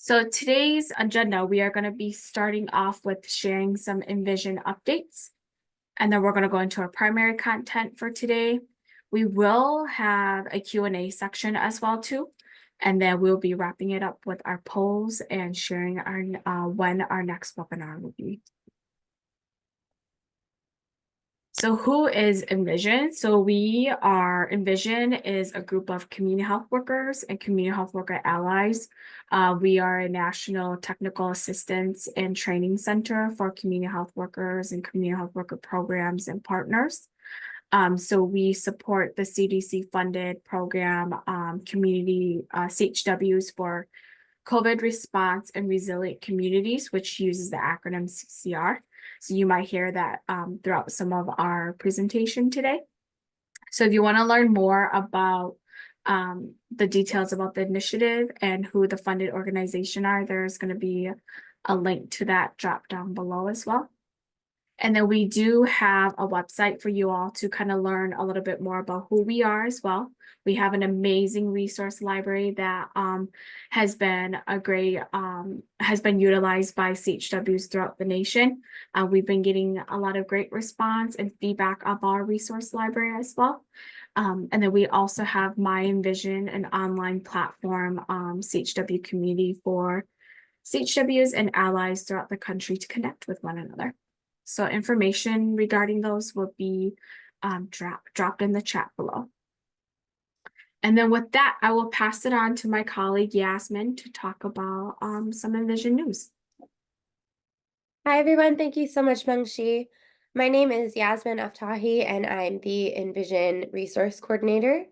So today's agenda, we are going to be starting off with sharing some Envision updates, and then we're going to go into our primary content for today. We will have a Q&A section as well too, and then we'll be wrapping it up with our polls and sharing our when our next webinar will be. So who is Envision? So Envision is a group of community health workers and community health worker allies. We are a national technical assistance and training center for community health workers and community health worker programs and partners. So we support the CDC funded program, community CHWs for COVID response and resilient communities, which uses the acronym CCR. So you might hear that throughout some of our presentation today. So if you want to learn more about the details about the initiative and who the funded organization are, there's going to be a link to that drop down below as well. And then we do have a website for you all to kind of learn a little bit more about who we are as well. We have an amazing resource library that has been utilized by CHWs throughout the nation. We've been getting a lot of great response and feedback of our resource library as well. And then we also have My Envision, an online platform, CHW community for CHWs and allies throughout the country to connect with one another. So information regarding those will be dropped in the chat below. And then with that, I will pass it on to my colleague Yasmin to talk about some Envision news. Hi, everyone. Thank you so much, Mengshi. My name is Yasmin Aftahi, and I'm the Envision Resource Coordinator.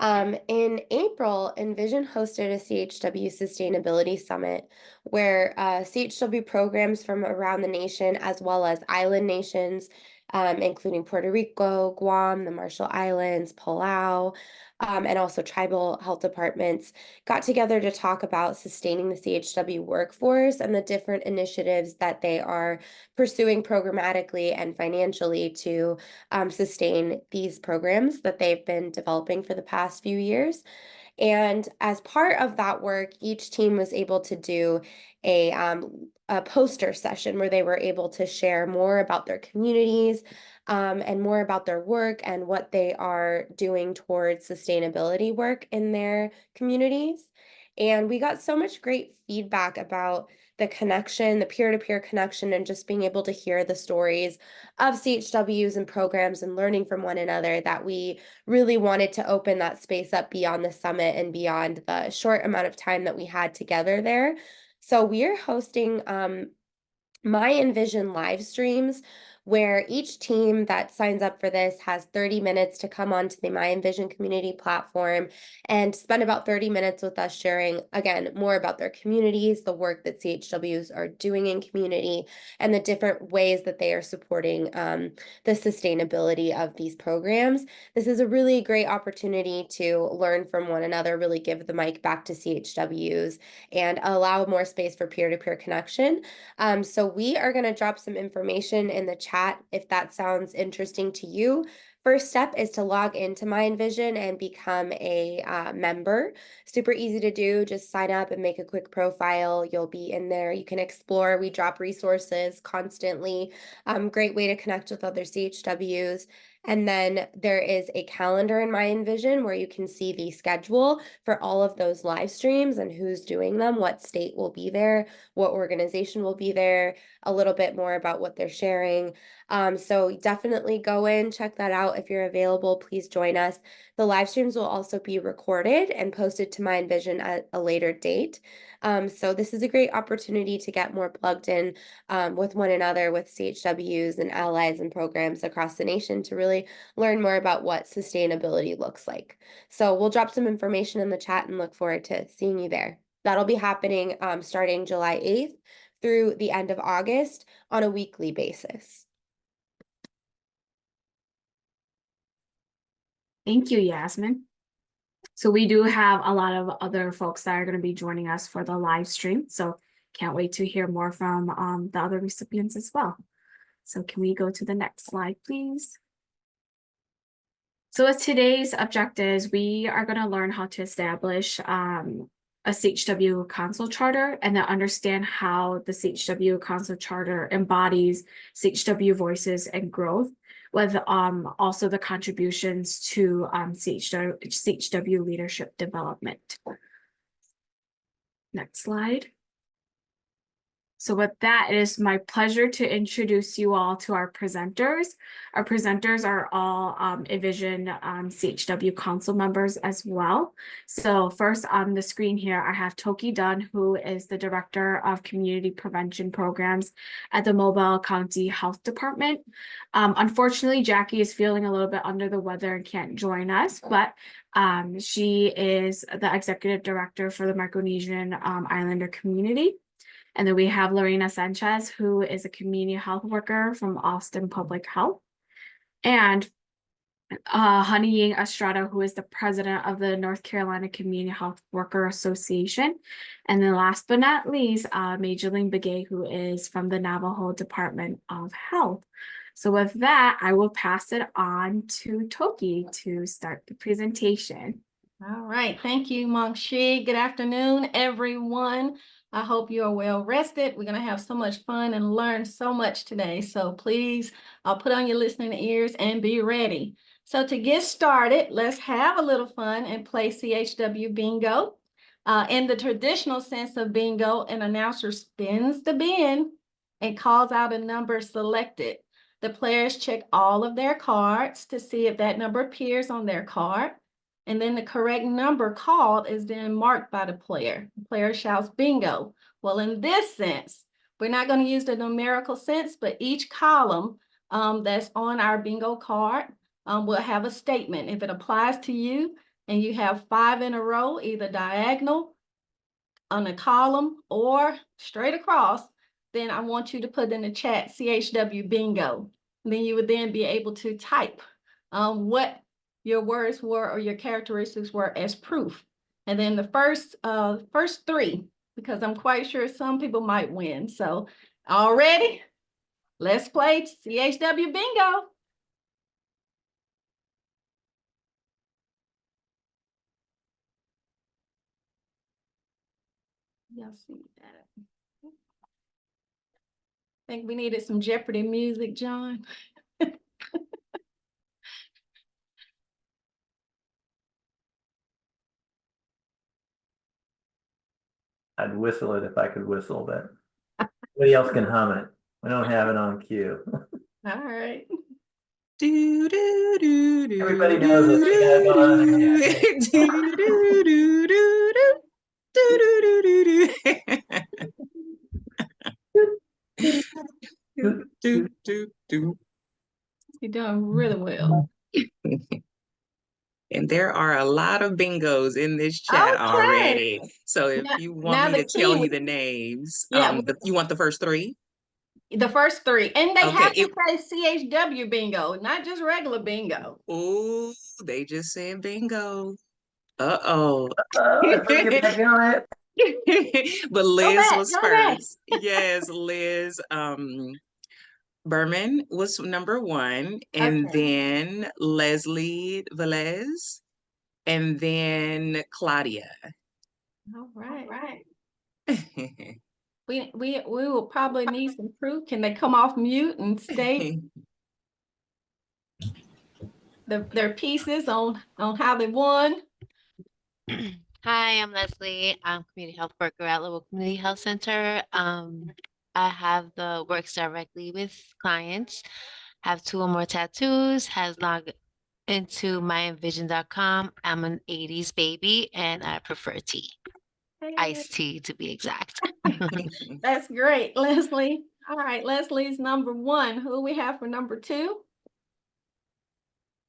In April, Envision hosted a CHW Sustainability Summit where CHW programs from around the nation, as well as island nations, including Puerto Rico, Guam, the Marshall Islands, Palau, and also tribal health departments, got together to talk about sustaining the CHW workforce and the different initiatives that they are pursuing programmatically and financially to sustain these programs that they've been developing for the past few years. And as part of that work, each team was able to do a poster session where they were able to share more about their communities and more about their work and what they are doing towards sustainability work in their communities. And we got so much great feedback about the connection, the peer-to-peer connection, and just being able to hear the stories of CHWs and programs and learning from one another that we really wanted to open that space up beyond the summit and beyond the short amount of time that we had together there. So we are hosting My Envision live streams, where each team that signs up for this has 30 minutes to come onto the My Envision community platform and spend about 30 minutes with us sharing, again, more about their communities, the work that CHWs are doing in community, and the different ways that they are supporting the sustainability of these programs. This is a really great opportunity to learn from one another, really give the mic back to CHWs, and allow more space for peer-to-peer connection. So we are going to drop some information in the chat if that sounds interesting to you. First step is to log into My Envision and become a member. Super easy to do. Just sign up and make a quick profile. You'll be in there. You can explore. We drop resources constantly. Great way to connect with other CHWs. And then there is a calendar in My Envision where you can see the schedule for all of those live streams and who's doing them, what state will be there, what organization will be there, a little bit more about what they're sharing. So definitely go in, check that out. If you're available, please join us. The live streams will also be recorded and posted to My Envision at a later date. So this is a great opportunity to get more plugged in with one another, with CHWs and allies and programs across the nation to really learn more about what sustainability looks like. So we'll drop some information in the chat and look forward to seeing you there. That'll be happening starting July 8th through the end of August on a weekly basis. Thank you, Yasmin. So we do have a lot of other folks that are going to be joining us for the live stream. So can't wait to hear more from the other recipients as well. So can we go to the next slide, please? So with today's objectives, we are going to learn how to establish a CHW Council Charter and then understand how the CHW Council Charter embodies CHW voices and growth, with also the contributions to CHW leadership development. Next slide. So with that, it is my pleasure to introduce you all to our presenters. Our presenters are all Envision CHW Council members as well. So first on the screen here, I have Toki Dunn, who is the Director of Community Prevention Programs at the Mobile County Health Department. Unfortunately, Jackie is feeling a little bit under the weather and can't join us, but she is the Executive Director for the Micronesian Islander community. And then we have Lorena Sanchez, who is a community health worker from Austin Public Health. And Honey Ying Estrada, who is the president of the North Carolina Community Health Worker Association. And then last but not least, Majoline Begay, who is from the Navajo Department of Health. So with that, I will pass it on to Toki to start the presentation. All right, thank you, Mangshi. Good afternoon, everyone. I hope you are well rested. We're going to have so much fun and learn so much today. So please, I'll put on your listening ears and be ready. So to get started, let's have a little fun and play CHW Bingo. In the traditional sense of bingo, an announcer spins the bin and calls out a number selected. The players check all of their cards to see if that number appears on their card. And then the correct number called is then marked by the player. The player shouts bingo. Well, in this sense, we're not going to use the numerical sense, but each column that's on our bingo card will have a statement. If it applies to you and you have 5 in a row, either diagonal on a column or straight across, then I want you to put in the chat CHW bingo. And then you would then be able to type what your words were or your characteristics were as proof. And then the first 3, because I'm quite sure some people might win. So all ready? Let's play CHW bingo. Y'all see that? I think we needed some Jeopardy music, John. I'd whistle it if I could whistle, but nobody else can hum it. We don't have it on cue. All right. Do, do, do, do, Everybody knows it. They got it going on in their head. do, do, do, do, do, do, do, do, do, do, do. You're doing really well. And there are a lot of bingos in this chat already. So if you want me to tell you the names, yeah, you want the first 3? The first 3. And they Okay, have to say CHW bingo, not just regular bingo. Oh, they just said bingo. Uh-oh. Let's get back on it. But Liz was Go back. first. Yes, Liz. Berman was number 1, and then Leslie Velez, and then Claudia. All right. We will probably need some proof. Can they come off mute and state their pieces on how they won? Hi, I'm Leslie. I'm community health worker at Lowell Community Health Center. I have the works directly with clients, have 2 or more tattoos, has logged into myenvision.com. I'm an 80s baby and I prefer tea. Iced tea to be exact. That's great, Leslie. All right, Leslie's number 1. Who we have for number 2?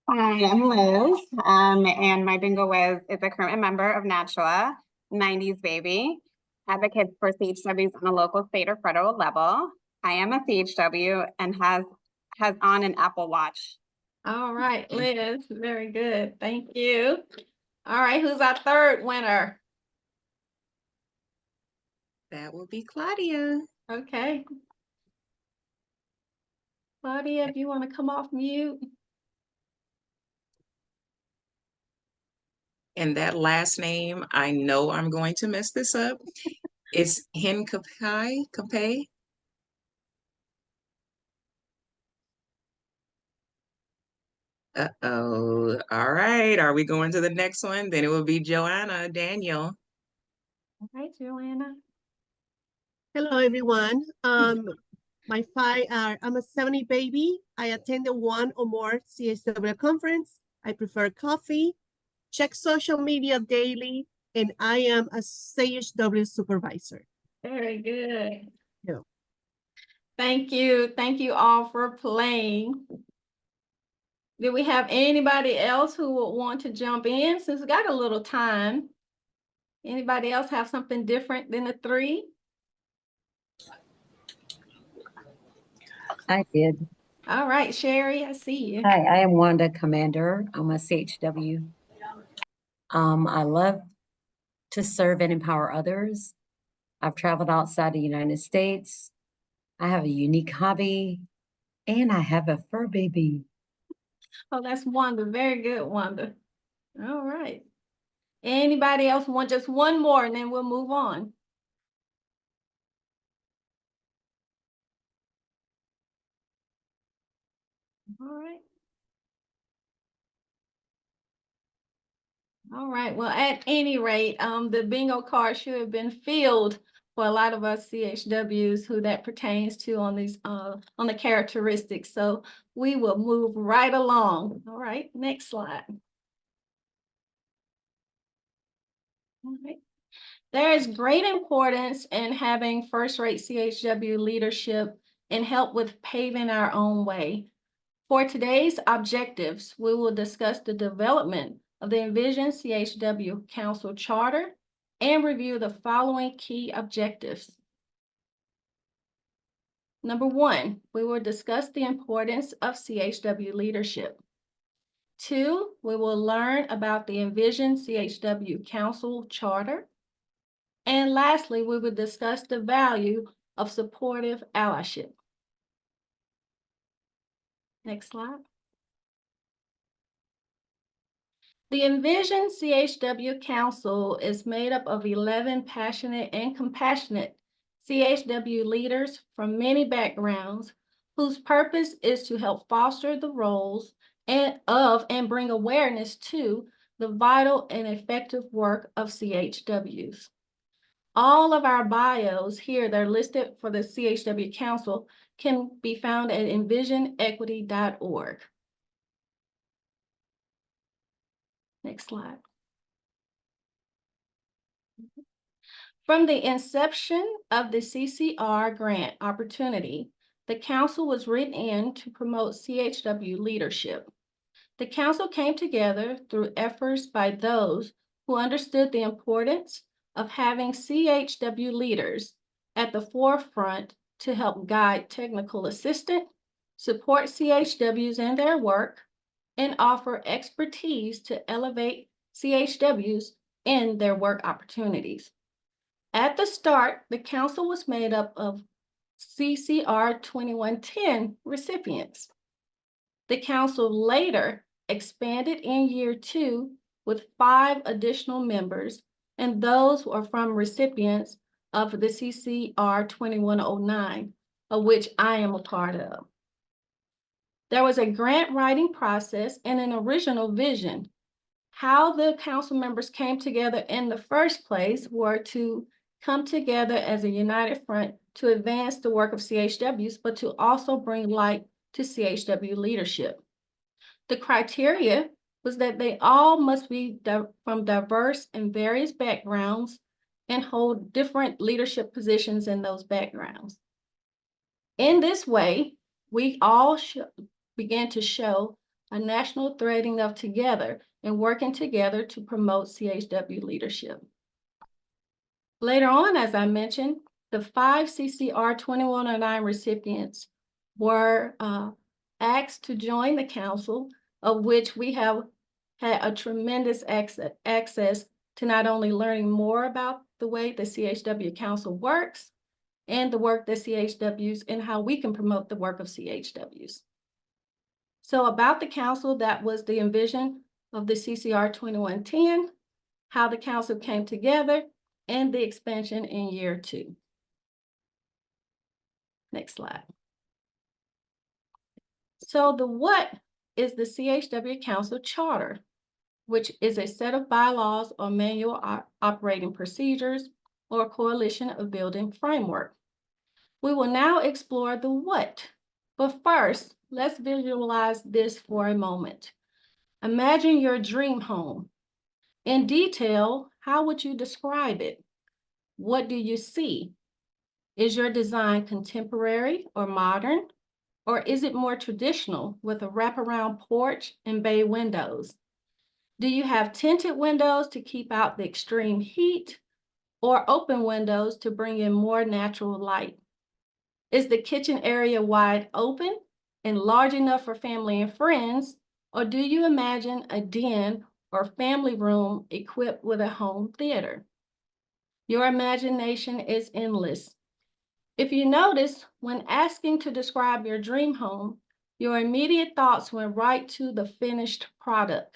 Hi, I'm Liz, and my bingo is a current member of NACHWA, 90s baby, advocates for CHWs on a local, state, or federal level. I am a CHW and has on an Apple Watch. All right, Liz, very good. Thank you. All right, who's our third winner? That will be Claudia. Okay. Claudia, if you want to come off mute. And that last name, I know I'm going to mess this up. It's Henkapai. Uh-oh. All right. Are we going to the next one? Then it will be Joanna Daniel. All right, Joanna. Hello, everyone. My five are, I'm a 70 baby. I attended one or more CHW conference. I prefer coffee, check social media daily, and I am a CHW supervisor. Very good. Yeah. Thank you. Thank you all for playing. Do we have anybody else who would want to jump in since we got a little time? Anybody else have something different than the three? I did. All right, Sherry, I see you. Hi, I am Wanda Commander. I'm a CHW. I love to serve and empower others. I've traveled outside the United States. I have a unique hobby, and I have a fur baby. Oh, that's Wanda. Very good, Wanda. All right. Anybody else want just one more and then we'll move on? All right. All right. Well, at any rate, the bingo card should have been filled for a lot of us CHWs who that pertains to on these on the characteristics. So we will move right along. All right, next slide. All right. There is great importance in having first-rate CHW leadership and help with paving our own way. For today's objectives, we will discuss the development of the Envision CHW Council Charter and review the following key objectives. Number one, we will discuss the importance of CHW leadership. 2, we will learn about the Envision CHW Council Charter. And lastly, we will discuss the value of supportive allyship. Next slide. The Envision CHW Council is made up of 11 passionate and compassionate CHW leaders from many backgrounds whose purpose is to help foster the roles and bring awareness to the vital and effective work of CHWs. All of our bios here that are listed for the CHW Council can be found at envisionequity.org. Next slide. From the inception of the CCR grant opportunity, the Council was written in to promote CHW leadership. The Council came together through efforts by those who understood the importance of having CHW leaders at the forefront to help guide technical assistance, support CHWs in their work, and offer expertise to elevate CHWs in their work opportunities. At the start, the Council was made up of CCR 2110 recipients. The Council later expanded in year 2 with 5 additional members, and those were from recipients of the CCR 2109, of which I am a part of. There was a grant writing process and an original vision. How the Council members came together in the first place were to come together as a united front to advance the work of CHWs, but to also bring light to CHW leadership. The criteria was that they all must be from diverse and various backgrounds and hold different leadership positions in those backgrounds. In this way, we all began to show a national threading of together and working together to promote CHW leadership. Later on, as I mentioned, the 5 CCR 2109 recipients were asked to join the Council, of which we have had a tremendous access to not only learning more about the way the CHW Council works and the work that CHWs and how we can promote the work of CHWs. So about the Council, that was the Envision of the CCR 2110. how the council came together, and the expansion in year 2. Next slide. So the what is the CHW Council Charter, which is a set of bylaws or manual operating procedures or a coalition of building framework. We will now explore the what, but first, let's visualize this for a moment. Imagine your dream home. In detail, how would you describe it? What do you see? Is your design contemporary or modern? Or is it more traditional with a wraparound porch and bay windows? Do you have tinted windows to keep out the extreme heat or open windows to bring in more natural light? Is the kitchen area wide open and large enough for family and friends? Or do you imagine a den or family room equipped with a home theater? Your imagination is endless. If you notice, when asking to describe your dream home, your immediate thoughts went right to the finished product.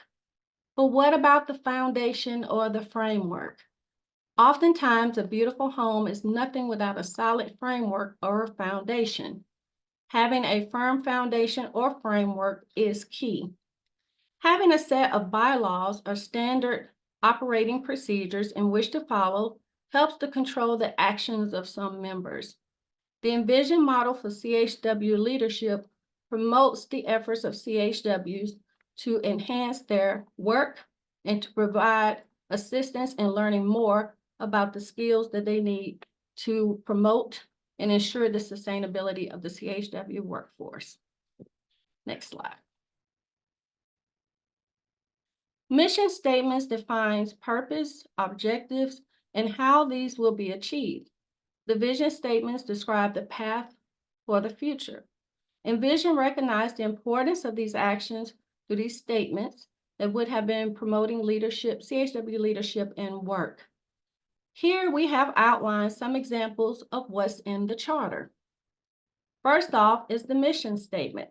But what about the foundation or the framework? Oftentimes, a beautiful home is nothing without a solid framework or foundation. Having a firm foundation or framework is key. Having a set of bylaws or standard operating procedures in which to follow helps to control the actions of some members. The Envision model for CHW leadership promotes the efforts of CHWs to enhance their work and to provide assistance in learning more about the skills that they need to promote and ensure the sustainability of the CHW workforce. Next slide. Mission statements defines purpose, objectives, and how these will be achieved. The vision statements describe the path for the future. Envision recognized the importance of these actions through these statements that would have been promoting leadership, CHW leadership and work. Here we have outlined some examples of what's in the charter. First off is the mission statement.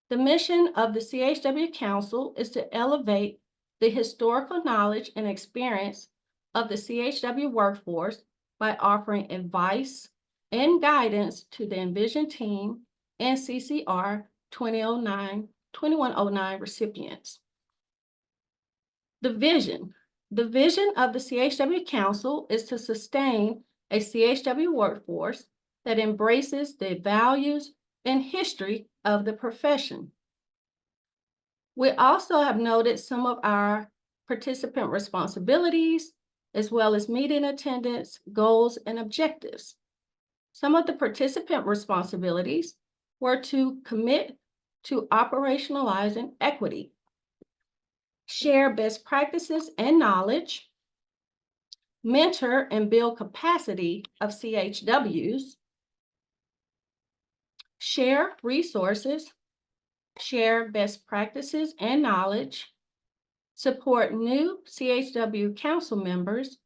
The mission of the CHW Council is to elevate the historical knowledge and experience of the CHW workforce by offering advice and guidance to the Envision team and CCR 2109 recipients. The vision of the CHW Council is to sustain a CHW workforce that embraces the values and history of the profession. We also have noted some of our participant responsibilities, as well as meeting attendance, goals, and objectives. Some of the participant responsibilities were to commit to operationalizing equity, share best practices and knowledge, mentor and build capacity of CHWs, share resources, share best practices and knowledge, support new CHW council members,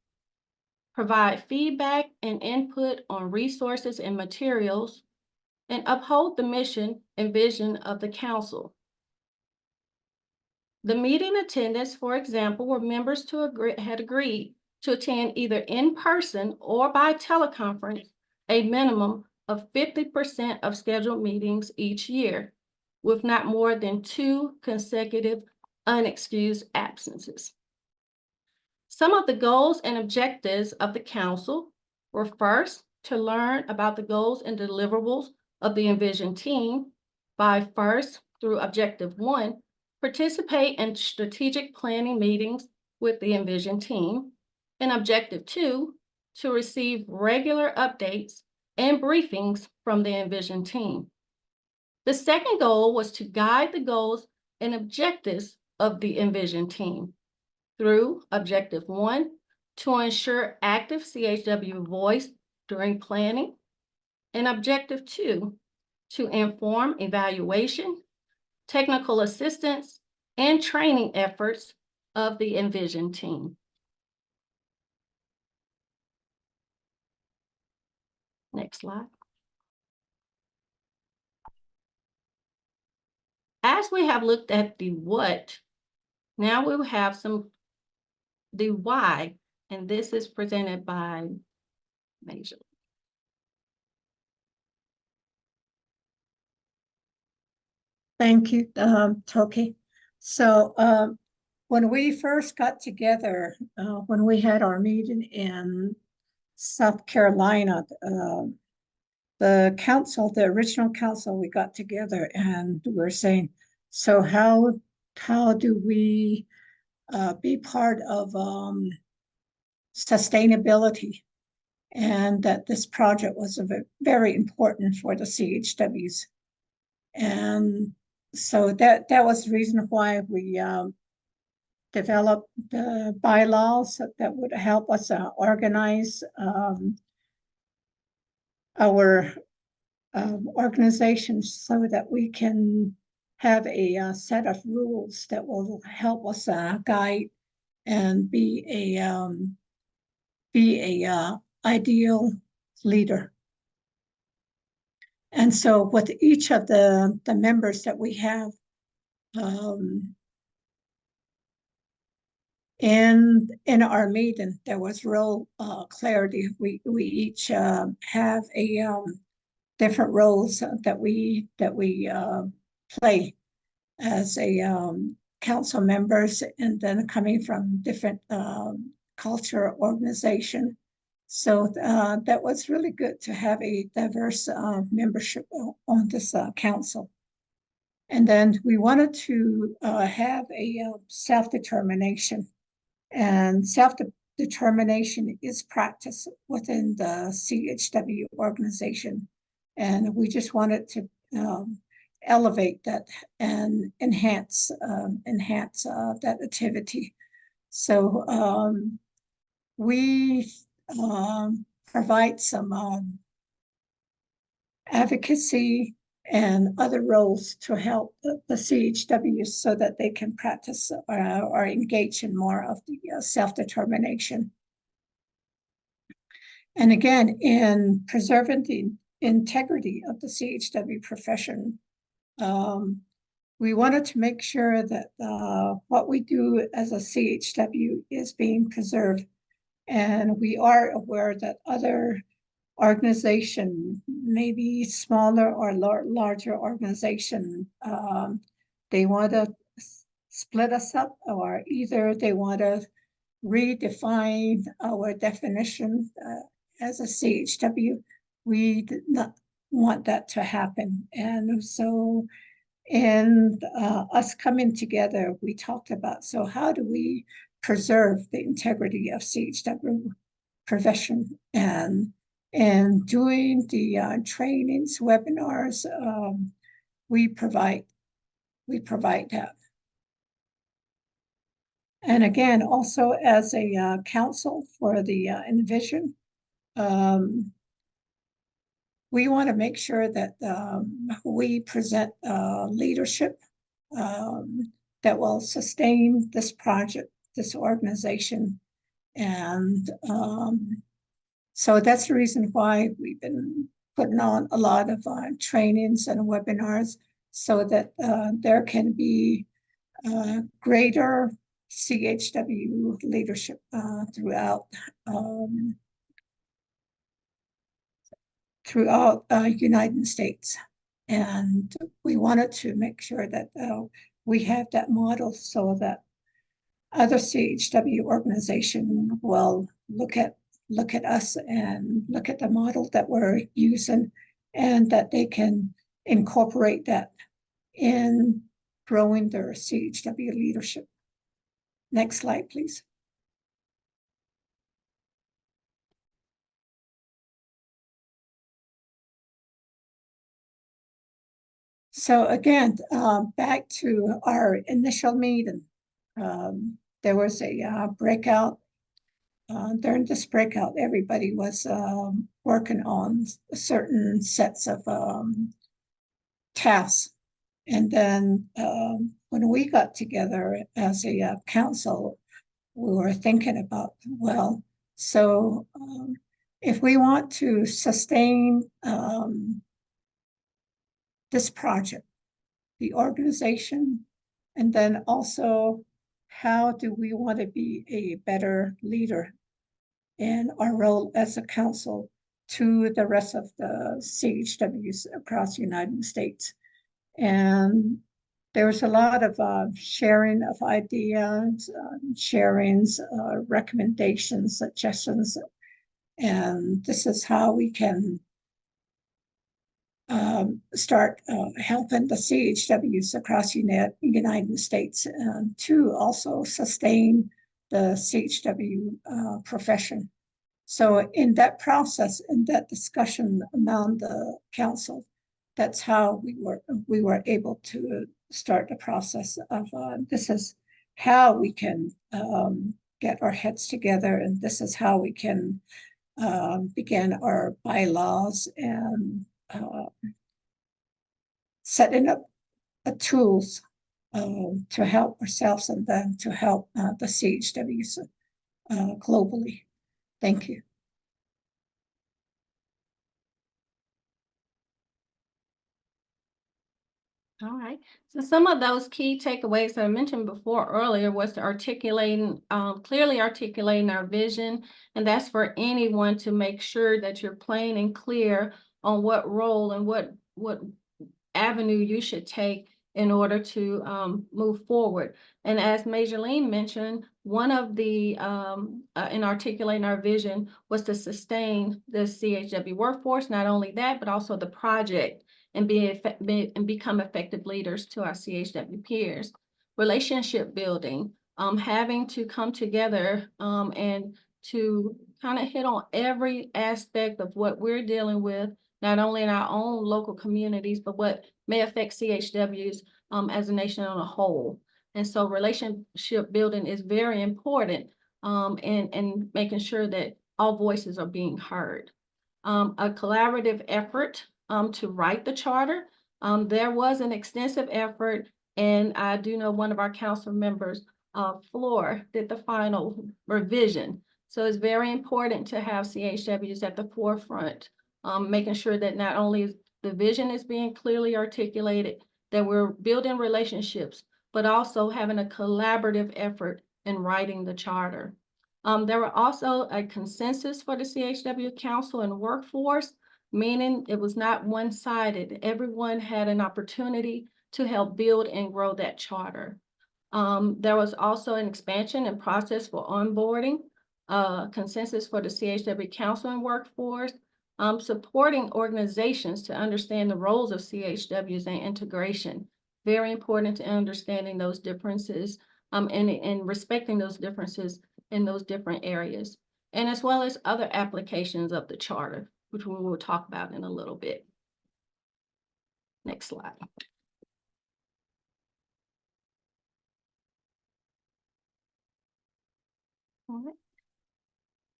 provide feedback and input on resources and materials, and uphold the mission and vision of the council. The meeting attendance, for example, were members had agreed to attend either in person or by teleconference a minimum of 50% of scheduled meetings each year, with not more than 2 consecutive unexcused absences. Some of the goals and objectives of the council were first, to learn about the goals and deliverables of the Envision team by first, through objective 1, participate in strategic planning meetings with the Envision team, and objective 2, to receive regular updates and briefings from the Envision team. The second goal was to guide the goals and objectives of the Envision team through objective 1, to ensure active CHW voice during planning, and objective 2, to inform evaluation, technical assistance, and training efforts of the Envision team. Next slide. As we have looked at the what, now we will have some the why, and this is presented by Major. Thank you, Toki. So when we first got together, when we had our meeting in South Carolina, the council, the original council, we got together and we're saying, so how do we be part of sustainability? And that this project was very important for the CHWs. And so that was the reason why we developed the bylaws that would help us organize our organizations so that we can have a set of rules that will help us guide and be a ideal leader. And so with each of the members that we have in our meeting, there was role clarity. We each have a different roles that we play as a council members, and then coming from different culture organization. So that was really good to have a diverse membership on this council. And then we wanted to have a self-determination, and self-determination is practiced within the CHW organization. And we just wanted to elevate that and enhance that activity. So we provide some advocacy and other roles to help the CHWs so that they can practice or engage in more of the self-determination. And again, in preserving the integrity of the CHW profession, we wanted to make sure that what we do as a CHW is being preserved. And we are aware that other organization, maybe smaller or larger organization, they want to split us up, or either they want to redefine our definition as a CHW. We did not want that to happen. And so in us coming together, we talked about, so how do we preserve the integrity of CHW profession? And doing the trainings, webinars, we provide that. And again, also as a council for the Envision, we want to make sure that we present leadership that will sustain this project, this organization. And so that's the reason why we've been putting on a lot of trainings and webinars so that there can be greater CHW leadership throughout United States. And we wanted to make sure that we have that model so that other CHW organization will look at us and look at the model that we're using, and that they can incorporate that in growing their CHW leadership. Next slide, please. So again, back to our initial meeting, there was a breakout. During this breakout, everybody was working on certain sets of tasks. And then when we got together as a council, we were thinking about, well, so if we want to sustain this project, the organization, and then also how do we want to be a better leader in our role as a council to the rest of the CHWs across the United States. And there was a lot of sharing of ideas, sharings, recommendations, suggestions, and this is how we can start helping the CHWs across the United States to also sustain the CHW profession. So in that process, in that discussion among the council, that's how we were able to start the process of this is how we can get our heads together, and this is how we can begin our bylaws and setting up tools to help ourselves and then to help the CHWs globally. Thank you. All right. So some of those key takeaways that I mentioned before earlier was to clearly articulating our vision. And that's for anyone to make sure that you're plain and clear on what role and what avenue you should take in order to move forward. And as Majoline mentioned, one of the, in articulating our vision was to sustain the CHW workforce, not only that, but also the project and become effective leaders to our CHW peers. Relationship building, having to come together and to kind of hit on every aspect of what we're dealing with, not only in our own local communities, but what may affect CHWs as a nation on a whole. And so relationship building is very important and making sure that all voices are being heard. A collaborative effort to write the charter. There was an extensive effort, and I do know one of our council members, Floor, did the final revision. So it's very important to have CHWs at the forefront, making sure that not only the vision is being clearly articulated, that we're building relationships, but also having a collaborative effort in writing the charter. There were also a consensus for the CHW Council and Workforce, meaning it was not one-sided. Everyone had an opportunity to help build and grow that charter. There was also an expansion and process for onboarding, consensus for the CHW Council and Workforce, supporting organizations to understand the roles of CHWs and integration. Very important to understanding those differences and respecting those differences in those different areas, and as well as other applications of the charter, which we will talk about in a little bit. Next slide. All right.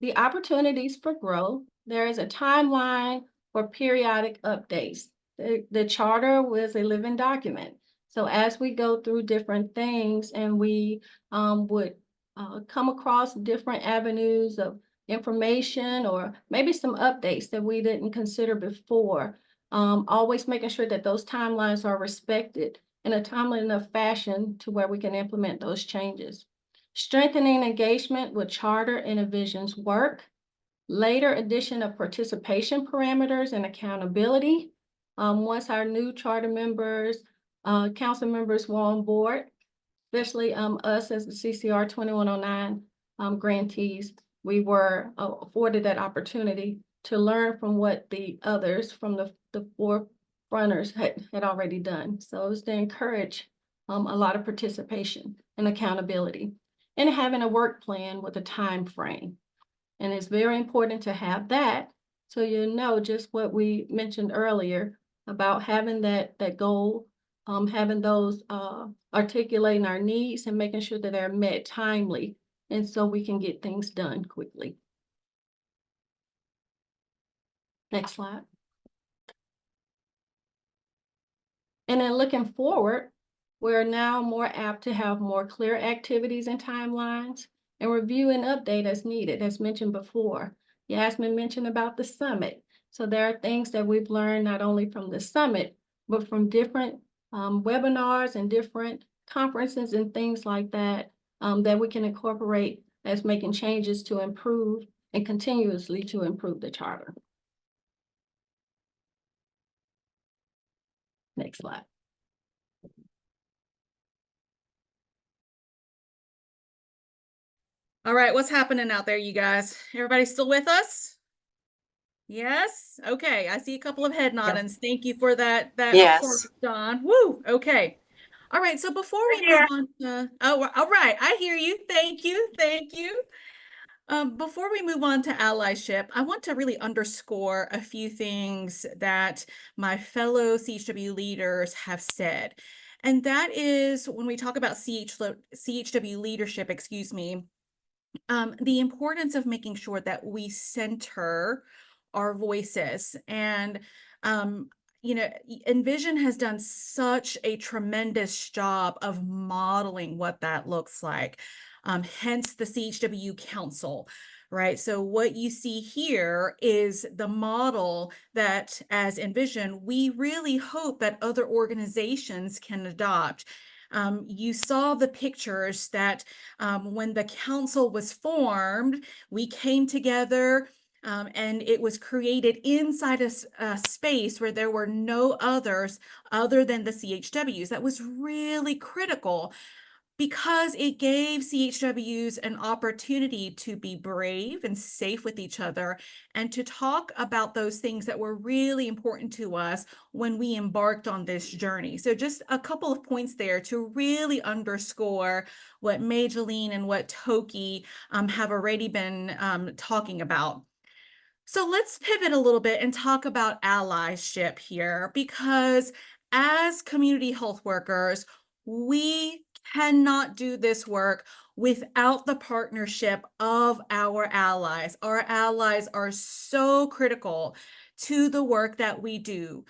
The opportunities for growth. There is a timeline for periodic updates. The charter was a living document. So as we go through different things and we would come across different avenues of information or maybe some updates that we didn't consider before, always making sure that those timelines are respected in a timely enough fashion to where we can implement those changes. Strengthening engagement with Charter and Envision's work. Later addition of participation parameters and accountability. Once our new charter members, council members were on board, especially us as the CCR 2109 grantees, we were afforded that opportunity to learn from what the others from the forefronters had already done. So it was to encourage a lot of participation and accountability, and having a work plan with a time frame. And it's very important to have that, so you know just what we mentioned earlier about having that goal, having those articulating our needs and making sure that they're met timely, and so we can get things done quickly. Next slide. And then looking forward, we're now more apt to have more clear activities and timelines, and review and update as needed, as mentioned before. Yasmin mentioned about the summit. So there are things that we've learned not only from the summit, but from different webinars and different conferences and things like that that we can incorporate as making changes to improve and continuously to improve the charter. Next slide. All right, what's happening out there, you guys? Everybody still with us? Yes? Okay, I see a couple of head noddings. Thank you for that Yes. applause, Don. Woo, okay. All right, so before we move on to, oh, all right, I hear you. Thank you, thank you. Before we move on to allyship, I want to really underscore a few things that my fellow CHW leaders have said. And that is when we talk about CHW leadership, excuse me, the importance of making sure that we center our voices. And you know, Envision has done such a tremendous job of modeling what that looks like. Hence the CHW Council, right? So what you see here is the model that as Envision, we really hope that other organizations can adopt. You saw the pictures that when the council was formed, we came together and it was created inside a space where there were no others other than the CHWs. That was really critical because it gave CHWs an opportunity to be brave and safe with each other and to talk about those things that were really important to us when we embarked on this journey. So just a couple of points there to really underscore what Mageline and what Toki have already been talking about. So let's pivot a little bit and talk about allyship here, because as community health workers, we cannot do this work without the partnership of our allies. Our allies are so critical to the work that we do.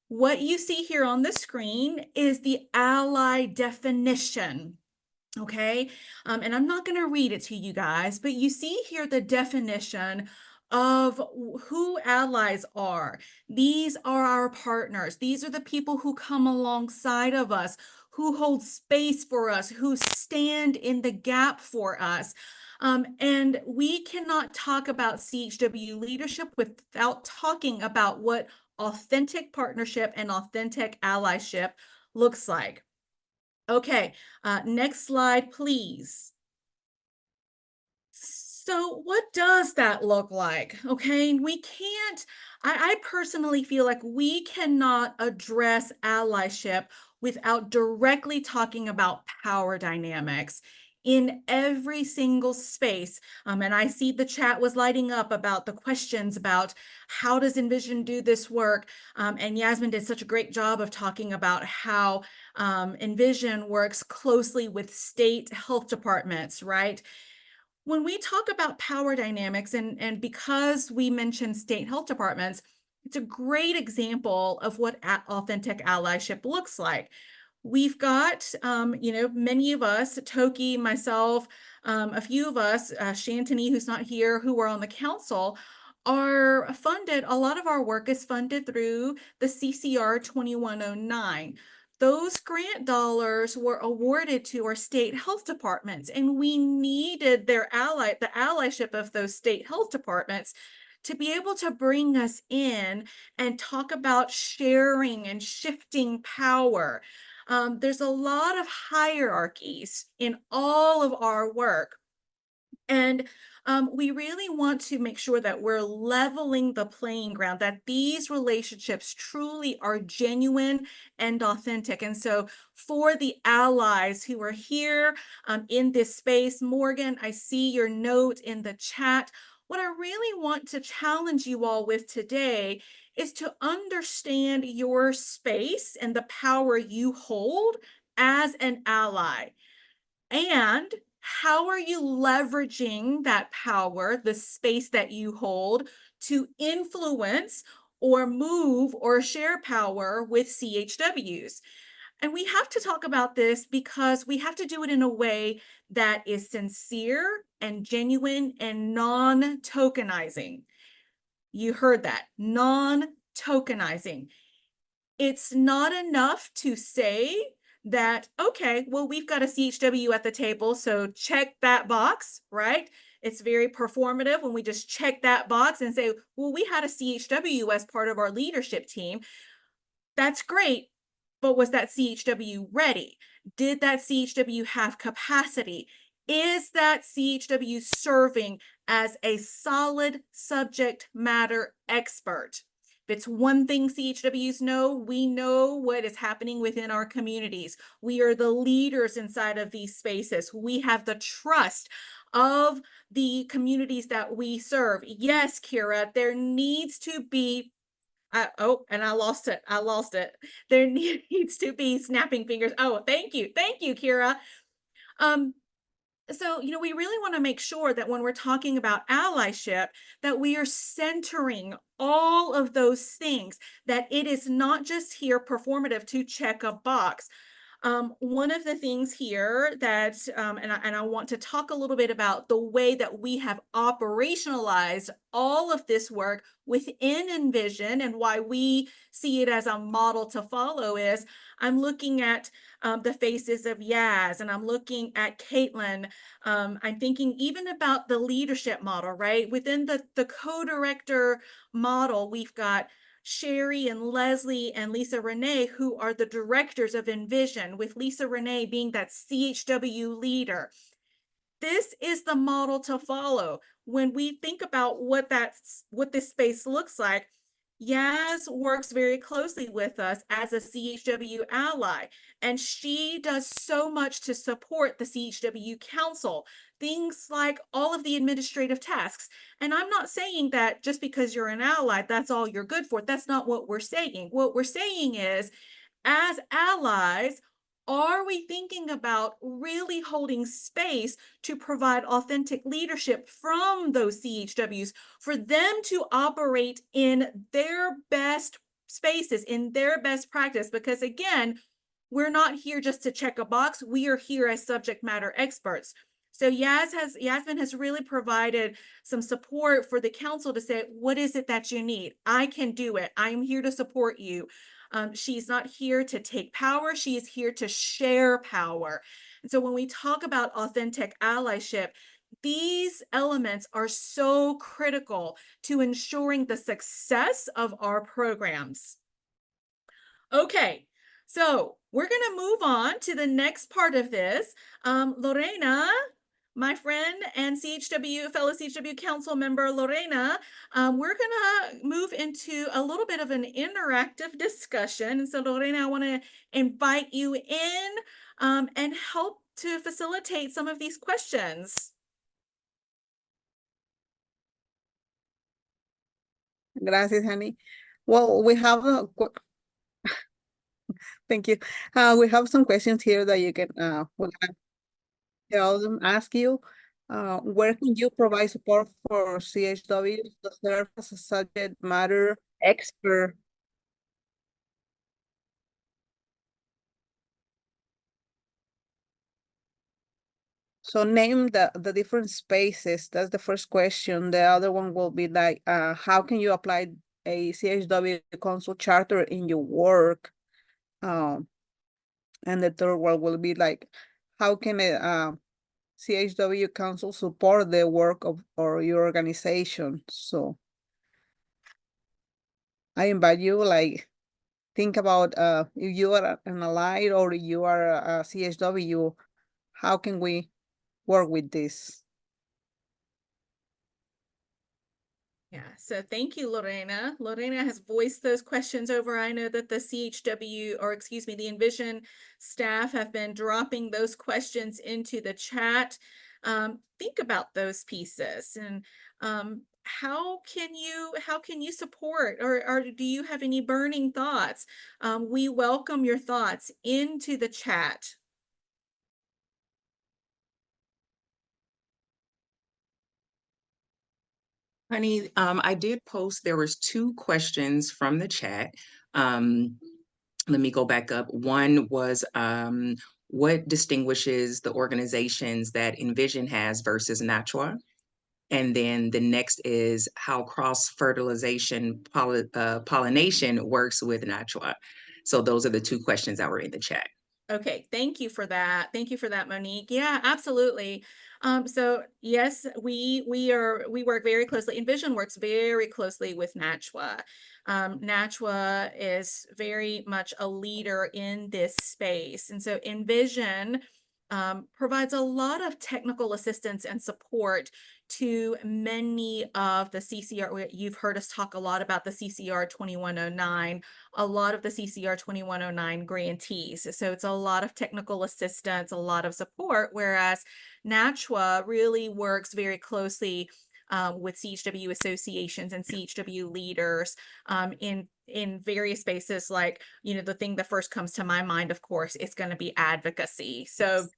What you see here on the screen is the ally definition. Okay, and I'm not going to read it to you guys, but you see here the definition of who allies are. These are our partners. These are the people who come alongside of us, who hold space for us, who stand in the gap for us. And we cannot talk about CHW leadership without talking about what authentic partnership and authentic allyship looks like. Okay, next slide, please. So what does that look like? Okay, we can't, I personally feel like we cannot address allyship without directly talking about power dynamics in every single space. And I see the chat was lighting up about the questions about how does Envision do this work? And Yasmin did such a great job of talking about how Envision works closely with state health departments, right? When we talk about power dynamics, and because we mentioned state health departments, it's a great example of what authentic allyship looks like. We've got, you know, many of us, Toki, myself, a few of us, Shantini, who's not here, who are on the council, are funded. A lot of our work is funded through the CCR 2109. Those grant dollars were awarded to our state health departments, and we needed the allyship of those state health departments to be able to bring us in and talk about sharing and shifting power. There's a lot of hierarchies in all of our work. And we really want to make sure that we're leveling the playing ground, that these relationships truly are genuine and authentic. And so for the allies who are here in this space, Morgan, I see your note in the chat. What I really want to challenge you all with today is to understand your space and the power you hold as an ally. And how are you leveraging that power, the space that you hold, to influence or move or share power with CHWs? And we have to talk about this because we have to do it in a way that is sincere and genuine and non-tokenizing. You heard that, non-tokenizing. It's not enough to say that, okay, well, we've got a CHW at the table, so check that box, right? It's very performative when we just check that box and say, well, we had a CHW as part of our leadership team. That's great, but was that CHW ready? Did that CHW have capacity? Is that CHW serving as a solid subject matter expert? If it's one thing CHWs know, we know what is happening within our communities. We are the leaders inside of these spaces. We have the trust of the communities that we serve. Yes, Kira, there needs to be and I lost it. I lost it. There needs to be snapping fingers. Oh, thank you. Thank you, Kira. So, we really want to make sure that when we're talking about allyship, that we are centering all of those things, that it is not just here performative to check a box. One of the things here that, and I want to talk a little bit about the way that we have operationalized all of this work within Envision and why we see it as a model to follow is I'm looking at the faces of Yaz, and I'm looking at Caitlin. I'm thinking even about the leadership model, right? Within the co-director model, we've got Sherry and Leslie and Lisa Renee, who are the directors of Envision, with Lisa Renee being that CHW leader. This is the model to follow. When we think about what this space looks like, Yaz works very closely with us as a CHW ally, and she does so much to support the CHW Council, things like all of the administrative tasks. And I'm not saying that just because you're an ally, that's all you're good for. That's not what we're saying. What we're saying is, as allies, are we thinking about really holding space to provide authentic leadership from those CHWs for them to operate in their best spaces, in their best practice? Because again, we're not here just to check a box. We are here as subject matter experts. So Yasmin has really provided some support for the council to say, what is it that you need? I can do it. I'm here to support you. She's not here to take power. She is here to share power. And so when we talk about authentic allyship, these elements are so critical to ensuring the success of our programs. Okay, so we're going to move on to the next part of this. Lorena, my friend and fellow CHW Council member Lorena, we're going to move into a little bit of an interactive discussion. And so Lorena, I want to invite you in and help to facilitate some of these questions. Gracias, honey. Well, we have thank you. We have some questions here that you can tell them, ask you. Where can you provide support for CHWs to serve as a subject matter expert? So name the different spaces. That's the first question. The other one will be like, how can you apply a CHW Council Charter in your work? And the third one will be like, how can a CHW Council support the work of or your organization? So I invite you, like, think about if you are an ally or you are a CHW, how can we work with this? Yeah, so thank you, Lorena. Lorena has voiced those questions over. I know that the CHW, or excuse me, the Envision staff have been dropping those questions into the chat. Think about those pieces and how can you support, or do you have any burning thoughts? We welcome your thoughts into the chat. Honey, I did post, there was 2 questions from the chat. Let me go back up. One was, what distinguishes the organizations that Envision has versus NACHWA? And then the next is how cross-fertilization pollination works with NACHWA. So those are the 2 questions that were in the chat. Okay, thank you for that. Thank you for that, Monique. Yeah, absolutely. So yes, we work very closely. Envision works very closely with NACHWA. NACHWA is very much a leader in this space, and so Envision provides a lot of technical assistance and support to many of the CCR. You've heard us talk a lot about the CCR 2109, a lot of the CCR 2109 grantees. So it's a lot of technical assistance, a lot of support, whereas NACHWA really works very closely with CHW associations and CHW leaders in various spaces. Like, you know, the thing that first comes to my mind, of course, is going to be advocacy. So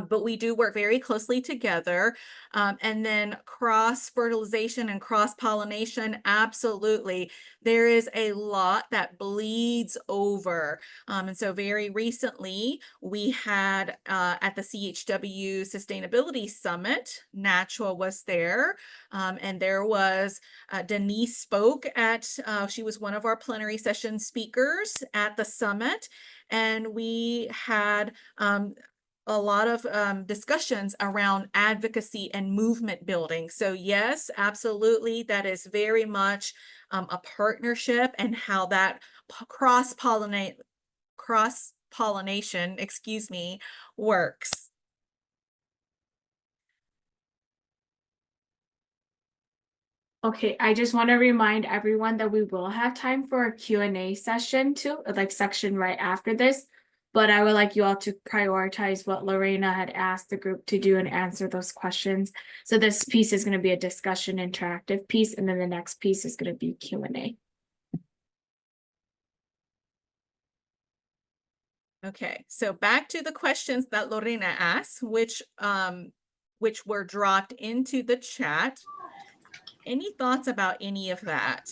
but we do work very closely together. And then cross-fertilization and cross-pollination, absolutely. There is a lot that bleeds over. And so very recently, we had at the CHW Sustainability Summit, NACHWA was there. And there was, Denise spoke at, she was one of our plenary session speakers at the summit. And we had a lot of discussions around advocacy and movement building. So yes, absolutely, that is very much a partnership, and how that cross-pollination, excuse me, works. Okay, I just want to remind everyone that we will have time for a Q&A session too, like section right after this. But I would like you all to prioritize what Lorena had asked the group to do and answer those questions. So this piece is going to be a discussion interactive piece, and then the next piece is going to be Q&A. Okay, so back to the questions that Lorena asked, which were dropped into the chat. Any thoughts about any of that?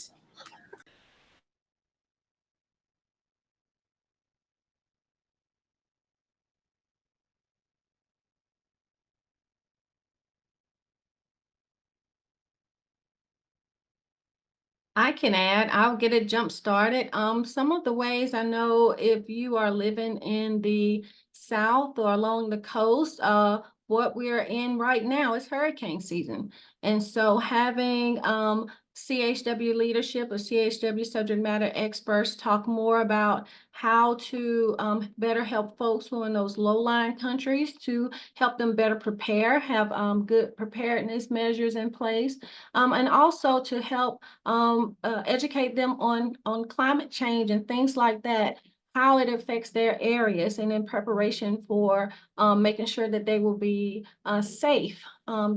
I can add, I'll get it jump started. Some of the ways I know, if you are living in the South or along the coast, what we're in right now is hurricane season. And so having CHW leadership or CHW subject matter experts talk more about how to better help folks who are in those low-lying countries, to help them better prepare, have good preparedness measures in place, and also to help educate them on climate change and things like that, how it affects their areas, and in preparation for making sure that they will be safe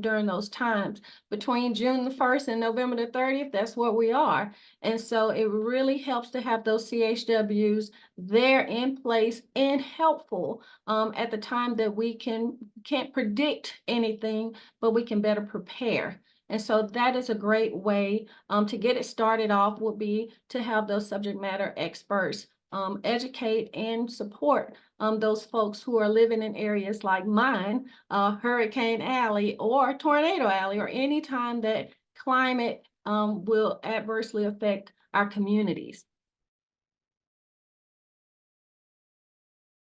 during those times. Between June the 1st and November the 30th, that's what we are. And so it really helps to have those CHWs there in place and helpful at the time that we can't predict anything, but we can better prepare. And so that is a great way to get it started off, would be to have those subject matter experts educate and support those folks who are living in areas like mine, Hurricane Alley or Tornado Alley, or any time that climate will adversely affect our communities.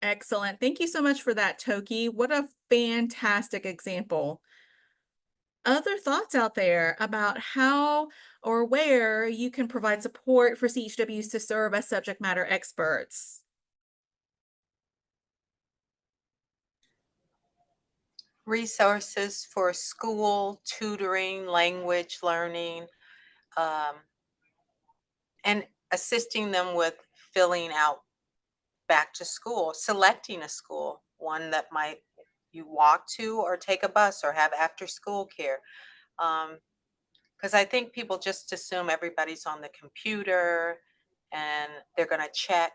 Excellent. Thank you so much for that, Toki. What a fantastic example. Other thoughts out there about how or where you can provide support for CHWs to serve as subject matter experts? Resources for school, tutoring, language learning, and assisting them with filling out back to school, selecting a school, one that might you walk to or take a bus or have after school care. Because I think people just assume everybody's on the computer and they're going to check.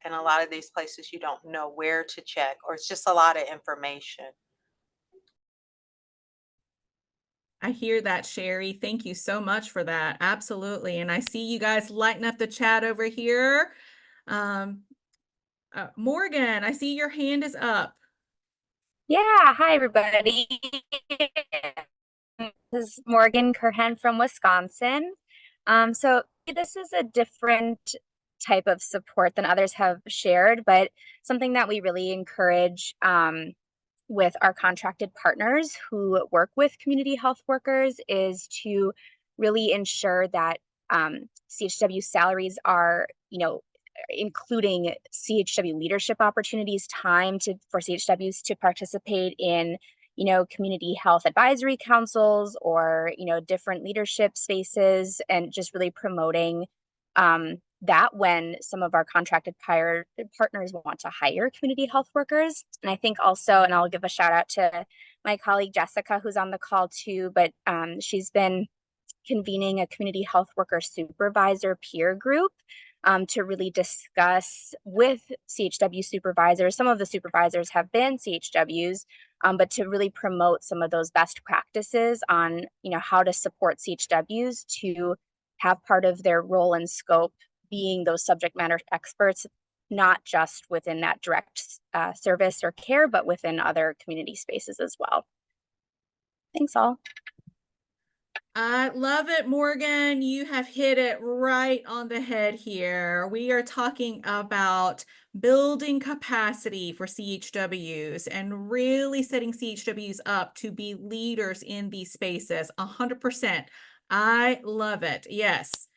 And a lot of these places you don't know where to check, or it's just a lot of information. I hear that, Sherry. Thank you so much for that. Absolutely. And I see you guys lighting up the chat over here. Morgan, I see your hand is up. Yeah, hi everybody. This is Morgan Curhan from Wisconsin. So this is a different type of support than others have shared, but something that we really encourage with our contracted partners who work with community health workers is to really ensure that CHW salaries are, including CHW leadership opportunities, time for CHWs to participate in, community health advisory councils or, different leadership spaces, and just really promoting that when some of our contracted partners want to hire community health workers. And I think also, and I'll give a shout out to my colleague Jessica, who's on the call too, but she's been convening a community health worker supervisor peer group to really discuss with CHW supervisors. Some of the supervisors have been CHWs, but to really promote some of those best practices on, how to support CHWs to have part of their role and scope being those subject matter experts, not just within that direct service or care, but within other community spaces as well. Thanks all. I love it, Morgan. You have hit it right on the head here. We are talking about building capacity for CHWs and really setting CHWs up to be leaders in these spaces. 100%. I love it. Yes.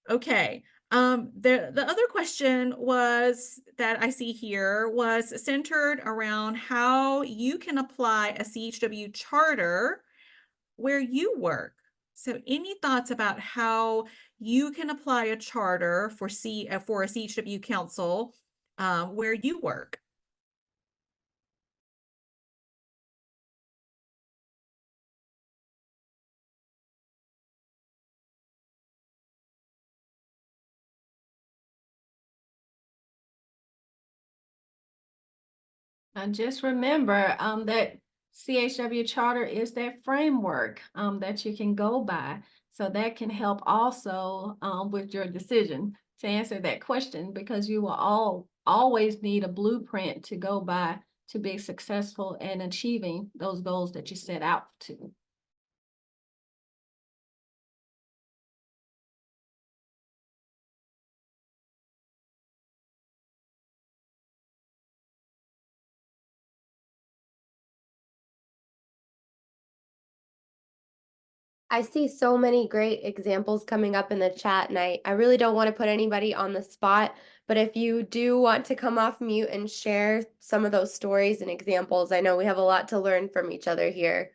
Okay. The other question was that I see here was centered around how you can apply a CHW charter where you work. So any thoughts about how you can apply a charter for a CHW council where you work? And just remember that CHW Charter is that framework that you can go by. So that can help also with your decision to answer that question, because you will always need a blueprint to go by to be successful in achieving those goals that you set out to. I see so many great examples coming up in the chat, and I really don't want to put anybody on the spot, but if you do want to come off mute and share some of those stories and examples, I know we have a lot to learn from each other here.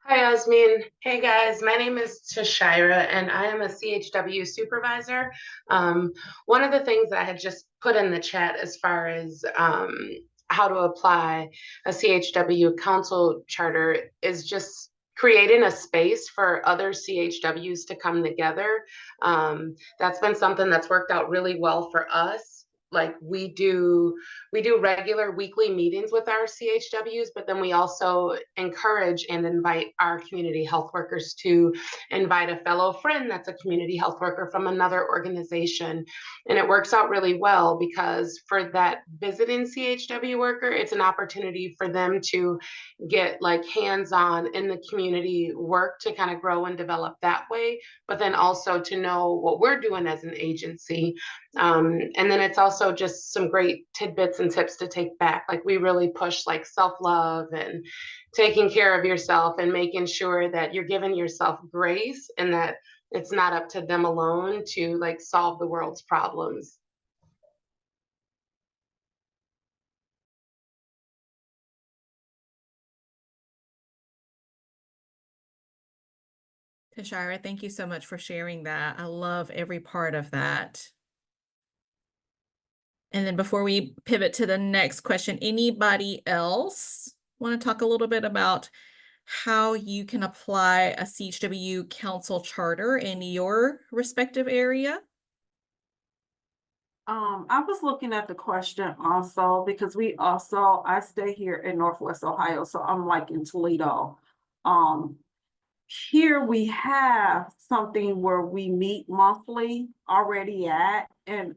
Hi, Yasmin. Hey, guys. My name is Tashira, and I am a CHW supervisor. One of the things that I had just put in the chat as far as how to apply a CHW Council Charter is just creating a space for other CHWs to come together. That's been something that's worked out really well for us. Like we do regular weekly meetings with our CHWs, but then we also encourage and invite our community health workers to invite a fellow friend that's a community health worker from another organization. And it works out really well because for that visiting CHW worker, it's an opportunity for them to get like hands-on in the community work to kind of grow and develop that way, but then also to know what we're doing as an agency. And then it's also just some great tidbits and tips to take back. Like we really push like self-love and taking care of yourself and making sure that you're giving yourself grace and that it's not up to them alone to like solve the world's problems. Tashira, thank you so much for sharing that. I love every part of that. And then before we pivot to the next question, anybody else want to talk a little bit about how you can apply a CHW Council Charter in your respective area? I was looking at the question also because I stay here in Northwest Ohio, so I'm like in Toledo. Here we have something where we meet monthly already at, and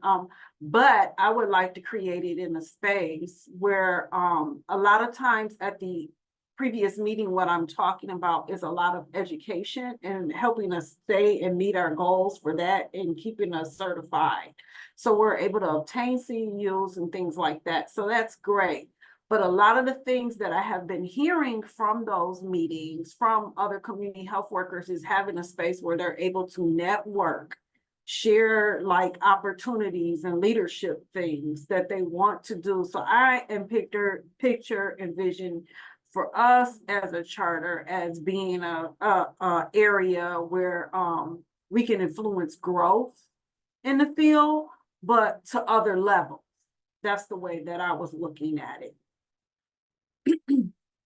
but I would like to create it in a space where a lot of times at the previous meeting, what I'm talking about is a lot of education and helping us stay and meet our goals for that and keeping us certified. So we're able to obtain CEUs and things like that. So that's great. But a lot of the things that I have been hearing from those meetings from other community health workers is having a space where they're able to network, share like opportunities and leadership things that they want to do. So I am picture Envision for us as a charter as being a area where we can influence growth in the field, but to other levels. That's the way that I was looking at it.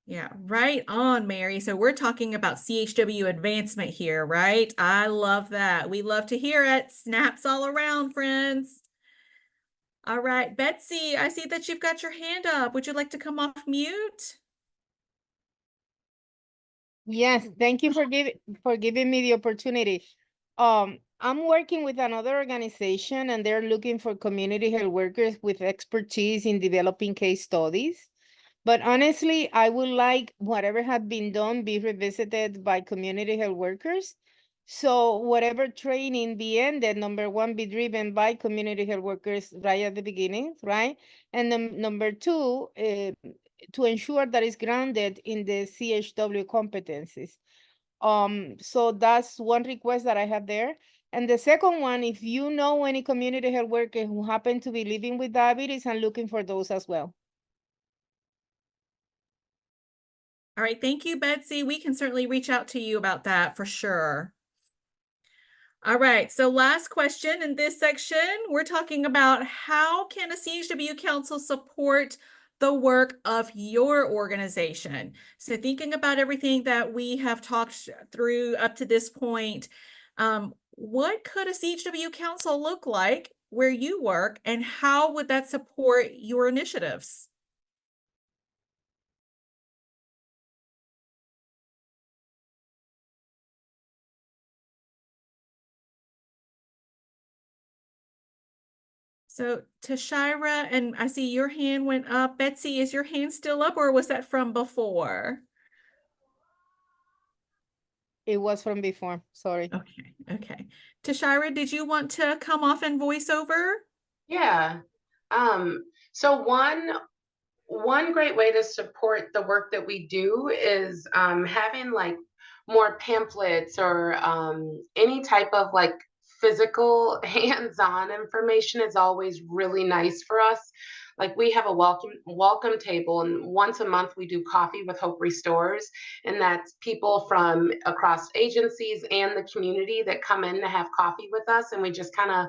Yeah, right on, Mary. So we're talking about CHW advancement here, right? I love that. We love to hear it. Snaps all around, friends. All right, Betsy, I see that you've got your hand up. Would you like to come off mute? Yes, thank you for giving me the opportunity. I'm working with another organization and they're looking for community health workers with expertise in developing case studies. But honestly, I would like whatever had been done be revisited by community health workers. So whatever training be ended, number one, be driven by community health workers right at the beginning, right? And then number two, to ensure that it's grounded in the CHW competencies. So that's one request that I have there. And the second one, if you know any community health worker who happen to be living with diabetes, I'm looking for those as well. All right, thank you, Betsy. We can certainly reach out to you about that for sure. All right, so last question in this section, we're talking about how can a CHW council support the work of your organization? So thinking about everything that we have talked through up to this point, what could a CHW council look like where you work, and how would that support your initiatives? So Tashira, and I see your hand went up. Betsy, is your hand still up or was that from before? It was from before, sorry. Okay. Tashira, did you want to come off and voice over? Yeah. So one great way to support the work that we do is having like more pamphlets or any type of like physical hands-on information is always really nice for us. Like we have a welcome table, and once a month we do Coffee with Hope Restores, and that's people from across agencies and the community that come in to have coffee with us, and we just kind of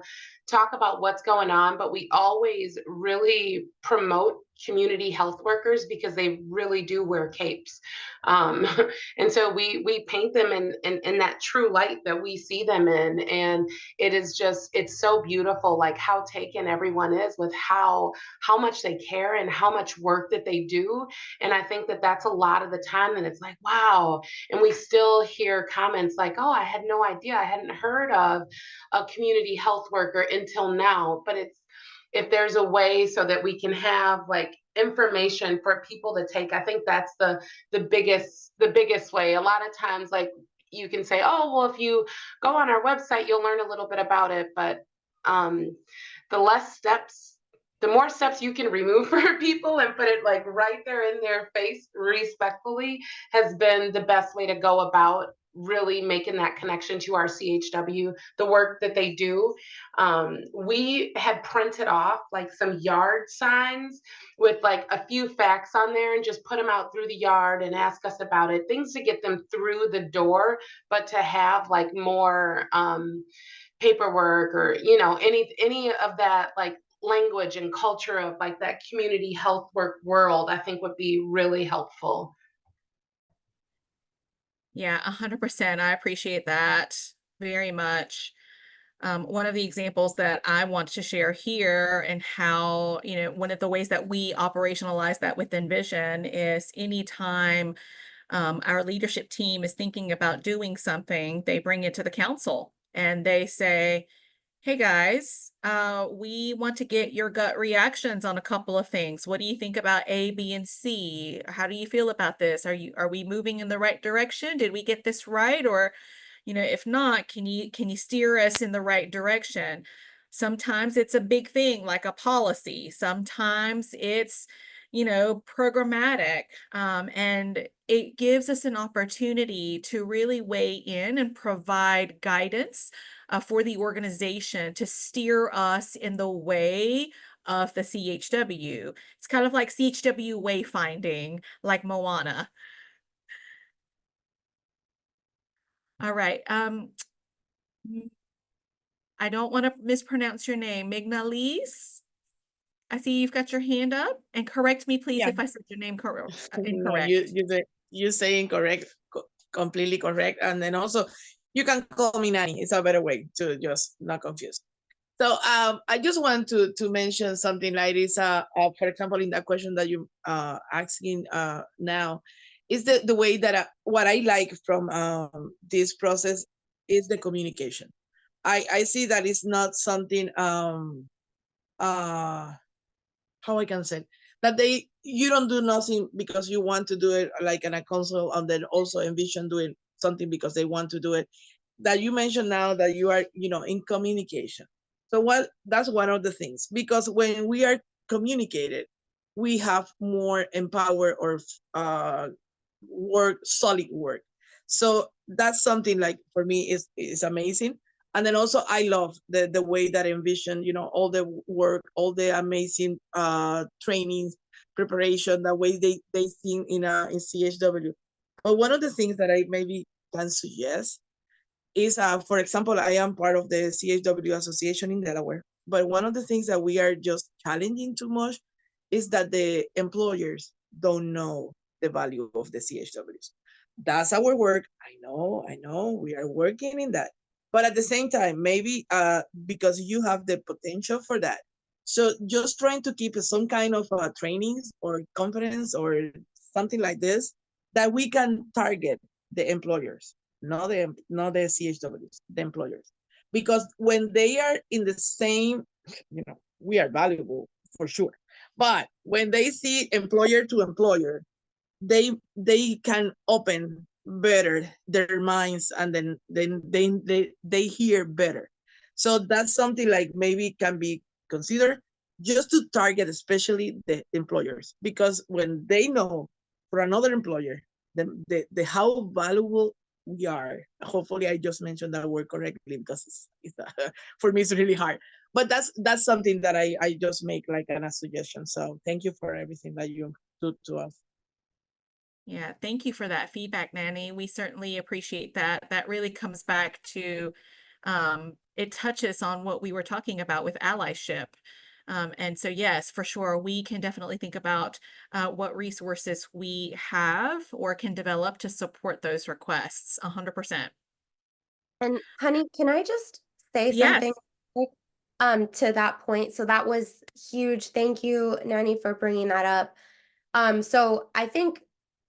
talk about what's going on. But we always really promote community health workers because they really do wear capes, and so we paint them in that true light that we see them in, and it's so beautiful, like how taken everyone is with how much they care and how much work that they do. And I think that that's a lot of the time, and it's like, wow. And we still hear comments like, oh, I had no idea, I hadn't heard of a community health worker until now. But if there's a way so that we can have like information for people to take, I think that's the biggest way. A lot of times, like you can say, oh, well, if you go on our website, you'll learn a little bit about it. But the more steps you can remove for people and put it like right there in their face respectfully has been the best way to go about really making that connection to our CHW, the work that they do. We had printed off like some yard signs with like a few facts on there and just put them out through the yard and ask us about it, things to get them through the door, but to have like more paperwork or, any of that like language and culture of like that community health work world, I think would be really helpful. Yeah, 100%. I appreciate that very much. One of the examples that I want to share here and how, one of the ways that we operationalize that with Envision is anytime our leadership team is thinking about doing something, they bring it to the council and they say, Hey guys, we want to get your gut reactions on a couple of things. What do you think about A, B, and C? How do you feel about this? Are we moving in the right direction? Did we get this right? Or, if not, can you steer us in the right direction? Sometimes it's a big thing like a policy. Sometimes it's, programmatic. And it gives us an opportunity to really weigh in and provide guidance for the organization to steer us in the way of the CHW. It's kind of like CHW wayfinding, like Moana. All right. I don't want to mispronounce your name. Mignalise? I see you've got your hand up, and correct me, please, Yeah. if I said your name No, incorrect. you say incorrect, completely correct. And then also you can call me Nani. It's a better way to just not confuse. So I just want to mention something like this. For example, in that question that you asking now, is the way that what I like from this process is the communication. I see that it's not something how I can say that you don't do nothing because you want to do it like in a console, and then also Envision doing something because they want to do it. That you mentioned now that you are in communication. So that's one of the things, because when we are communicated, we have more empower or solid work. So that's something like for me is amazing. And then also I love the way that Envision, all the work, all the amazing trainings, preparation, the way they think in CHW. But one of the things that I maybe can suggest is, for example, I am part of the CHW Association in Delaware. But one of the things that we are just challenging too much is that the employers don't know the value of the CHWs. That's our work. I know, we are working in that. But at the same time, maybe because you have the potential for that. So just trying to keep some kind of trainings or conference or something like this that we can target the employers, not the CHWs, the employers. Because when they are in the same, we are valuable for sure. But when they see employer to employer, they can open better their minds, and then they hear better. So that's something like maybe can be considered, just to target especially the employers, because when they know for another employer the how valuable we are. Hopefully I just mentioned that word correctly, because it's for me it's really hard. But that's something that I just make like a suggestion. So thank you for everything that you do to us. Yeah, thank you for that feedback, Nanny. We certainly appreciate that. That really comes back to, it touches on what we were talking about with allyship. And so, yes, for sure, we can definitely think about what resources we have or can develop to support those requests 100%. And honey, can I just say Yes. something quick, to that point? So that was huge. Thank you, Nani, for bringing that up. So I think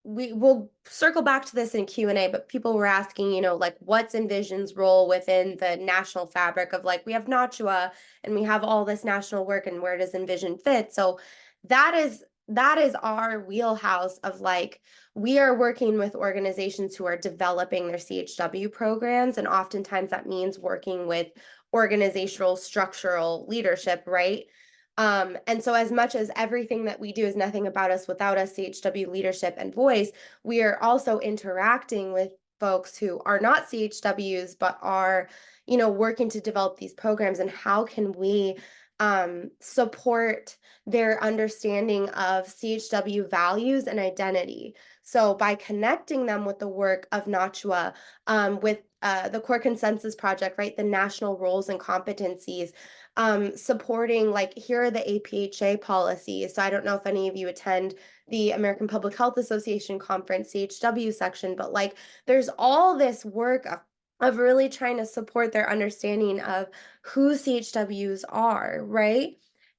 we will circle back to this in Q&A, but people were asking, like what's Envision's role within the national fabric of, like, we have NACHWA and we have all this national work, and where does Envision fit? So that is our wheelhouse of, like, we are working with organizations who are developing their CHW programs, and oftentimes that means working with organizational structural leadership, right? And so as much as everything that we do is nothing about us without us, CHW leadership and voice, we are also interacting with folks who are not CHWs, but are, working to develop these programs. And how can we support their understanding of CHW values and identity? So by connecting them with the work of NACHWA, with the Core Consensus Project, right, the national roles and competencies, supporting, like, here are the APHA policies. So I don't know if any of you attend the American Public Health Association conference, CHW section, but like there's all this work of really trying to support their understanding of who CHWs are, right?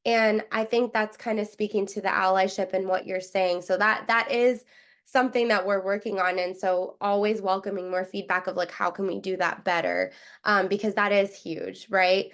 And I think that's kind of speaking to the allyship and what you're saying. So that is something that we're working on. And so always welcoming more feedback of like, how can we do that better? Because that is huge, right?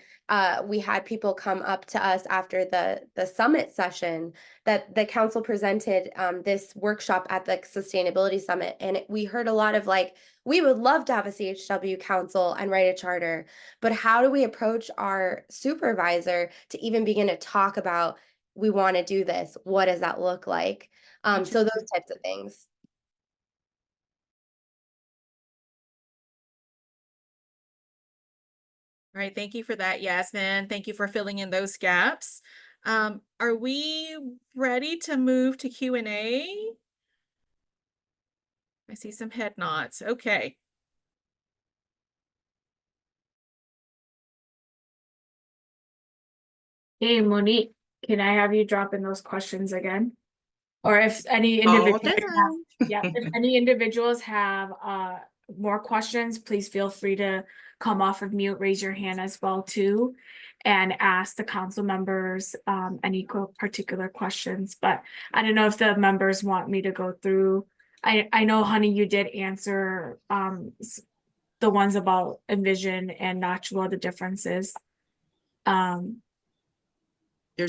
We had people come up to us after the summit session that the council presented this workshop at the Sustainability Summit. And we heard a lot of like, we would love to have a CHW council and write a charter, but how do we approach our supervisor to even begin to talk about, we want to do this? What does that look like? So those types of things. All right, thank you for that, Yasmin. Thank you for filling in those gaps. Are we ready to move to Q&A? I see some head nods. Okay. Hey, Monique, can I have you drop in those questions again? Or if any individuals if any individuals have more questions, please feel free to come off of mute, raise your hand as well too, and ask the council members any particular questions. But I don't know if the members want me to go through. I know, Honey, you did answer the ones about Envision and NACHWA, the differences. There's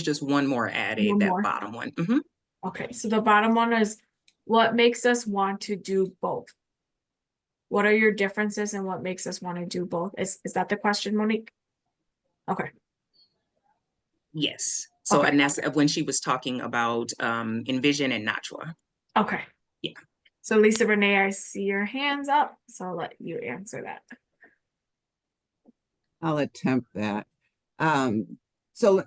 just one more added, that bottom one. Okay, so the bottom one is, what makes us want to do both? What are your differences and what makes us want to do both? Is that the question, Monique? Okay. Yes. So, Okay. and that's when she was talking about Envision and NACHWA. Okay. Yeah. So Lisa Renee, I see your hands up, so I'll let you answer that. I'll attempt that. So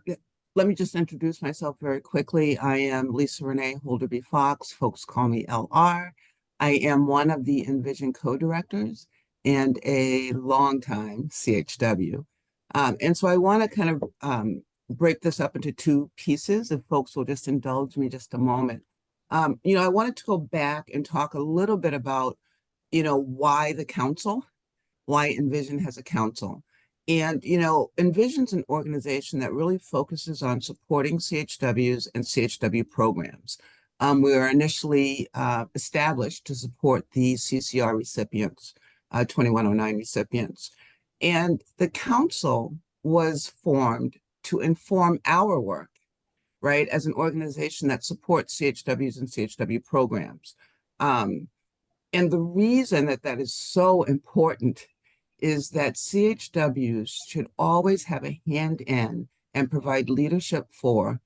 let me just introduce myself very quickly. I am Lisa Renee Holderby Fox. Folks call me LR. I am one of the Envision co-directors and a longtime CHW. And so I want to kind of break this up into two pieces, if folks will just indulge me just a moment. You know, I wanted to go back and talk a little bit about, you know, why the council, why Envision has a council. And, you know, Envision's an organization that really focuses on supporting CHWs and CHW programs. We were initially established to support the CCR recipients, 2109 recipients. And the council was formed to inform our work, right, as an organization that supports CHWs and CHW programs. And the reason that that is so important is that CHWs should always have a hand in and provide leadership for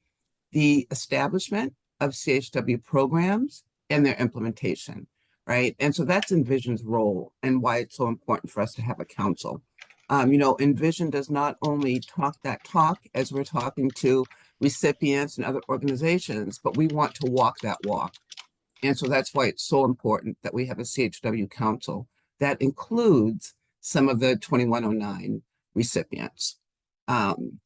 the establishment of CHW programs and their implementation, right? And so that's Envision's role and why it's so important for us to have a council. You know, Envision does not only talk that talk as we're talking to recipients and other organizations, but we want to walk that walk. And so that's why it's so important that we have a CHW council that includes some of the 2109 recipients. And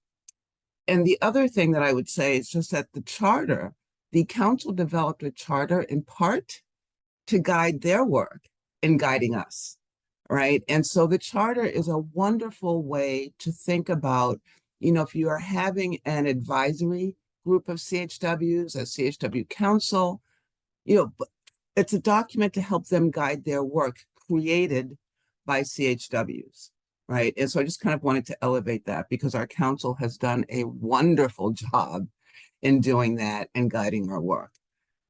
the other thing that I would say is just that the charter, the council developed a charter in part to guide their work in guiding us, right? And so the charter is a wonderful way to think about, you know, if you are having an advisory group of CHWs, a CHW council, you know, it's a document to help them guide their work created by CHWs, right? And so I just kind of wanted to elevate that because our council has done a wonderful job in doing that and guiding our work.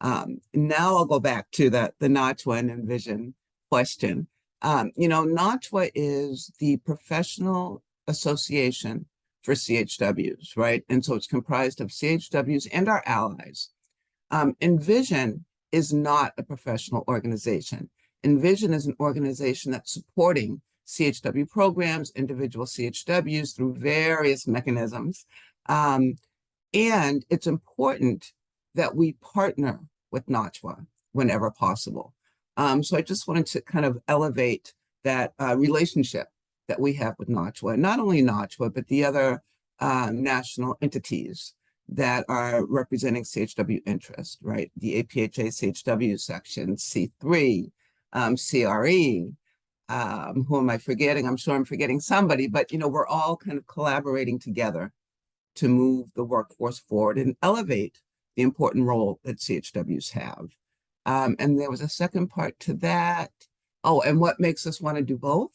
Now I'll go back to the NACHWA and Envision question. You know, NACHWA is the professional association for CHWs, right? And so it's comprised of CHWs and our allies. Envision is not a professional organization. Envision is an organization that's supporting CHW programs, individual CHWs through various mechanisms. And it's important that we partner with NACHWA whenever possible. So I just wanted to kind of elevate that relationship that we have with NACHWA, not only NACHWA, but the other national entities that are representing CHW interest, right? The APHA CHW section, C3, CRE, who am I forgetting? I'm sure I'm forgetting somebody, but you know, we're all kind of collaborating together to move the workforce forward and elevate the important role that CHWs have. And there was a second part to that. Oh, and what makes us want to do both?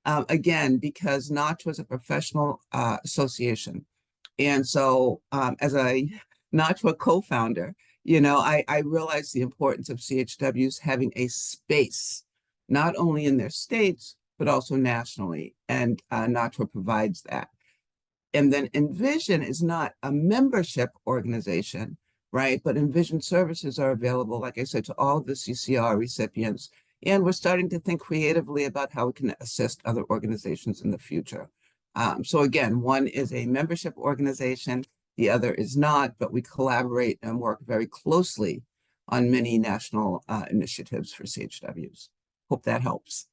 Again, because Notch was a professional association. And so as a NACHWA co-founder, I realized the importance of CHWs having a space, not only in their states, but also nationally. And NACHWA provides that. And then Envision is not a membership organization, right? But Envision services are available, like I said, to all of the CCR recipients. And we're starting to think creatively about how we can assist other organizations in the future. So again, one is a membership organization, the other is not, but we collaborate and work very closely on many national initiatives for CHWs. Hope that helps.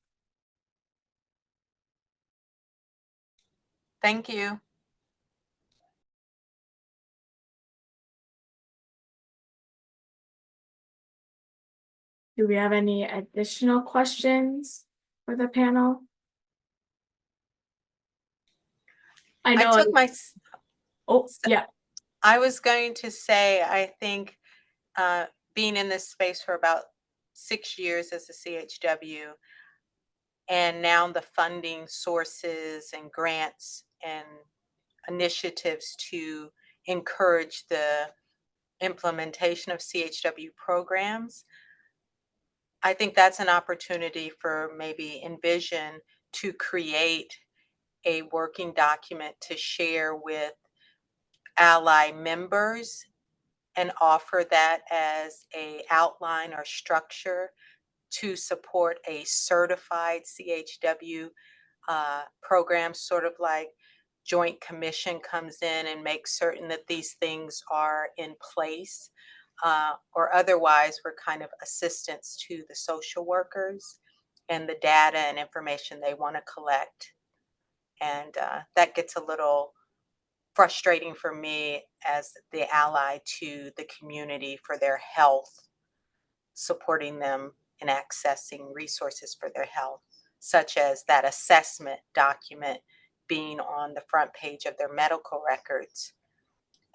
Thank you. Do we have any additional questions for the panel? I know. I was going to say, I think being in this space for about 6 years as a CHW, and now the funding sources and grants and initiatives to encourage the implementation of CHW programs, I think that's an opportunity for maybe Envision to create a working document to share with ally members and offer that as an outline or structure to support a certified CHW program, sort of like Joint Commission comes in and makes certain that these things are in place, or otherwise we're kind of assistants to the social workers and the data and information they want to collect. And that gets a little frustrating for me as the ally to the community for their health, supporting them in accessing resources for their health, such as that assessment document being on the front page of their medical records,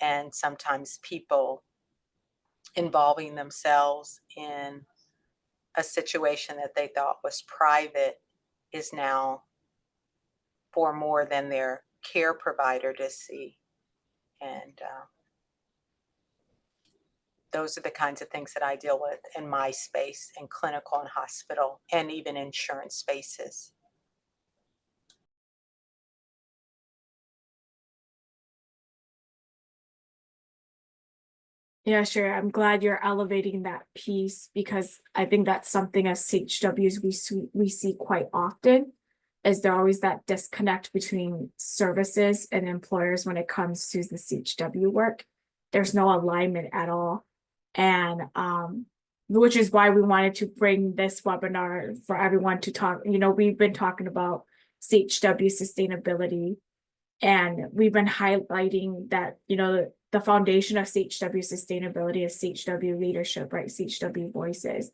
and sometimes people involving themselves in a situation that they thought was private is now for more than their care provider to see. And those are the kinds of things that I deal with in my space, in clinical and hospital, and even insurance spaces. Yeah, sure. I'm glad you're elevating that piece, because I think that's something as CHWs we see quite often, is there always that disconnect between services and employers when it comes to the CHW work. There's no alignment at all. And which is why we wanted to bring this webinar for everyone to talk. We've been talking about CHW sustainability, and we've been highlighting that, the foundation of CHW sustainability is CHW leadership, right? CHW voices.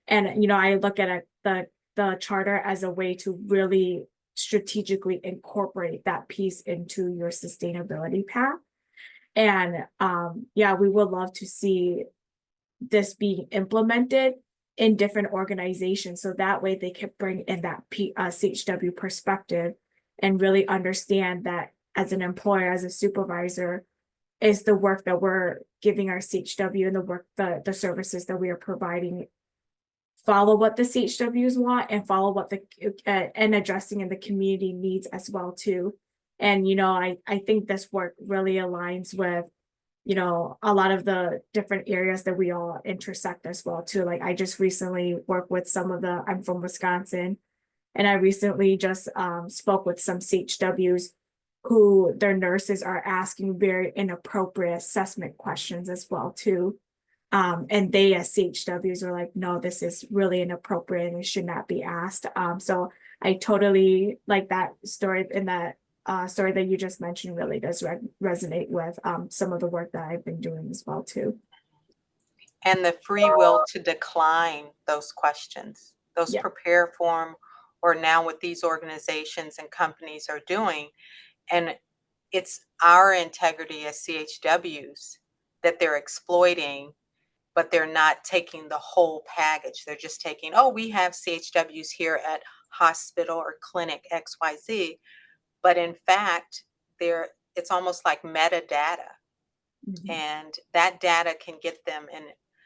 And, I look at the charter as a way to really strategically incorporate that piece into your sustainability path. And yeah, we would love to see this being implemented in different organizations, so that way they can bring in that CHW perspective and really understand that as an employer, as a supervisor, is the work that we're giving our CHW and the work, the services that we are providing, follow what the CHWs want and follow what and addressing in the community needs as well too. And I think this work really aligns with a lot of the different areas that we all intersect as well too. Like I just recently worked with I'm from Wisconsin, and I recently just spoke with some CHWs who their nurses are asking very inappropriate assessment questions as well too. And they as CHWs are like, no, this is really inappropriate and it should not be asked. So I totally like that story, and that story that you just mentioned really does resonate with some of the work that I've been doing as well too. And the free will to decline those questions, those prepare form, or now what these organizations and companies are doing. And it's our integrity as CHWs that they're exploiting but they're not taking the whole package. They're just taking, oh, we have CHWs here at hospital or clinic XYZ. But in fact, it's almost like metadata. And that data can get them in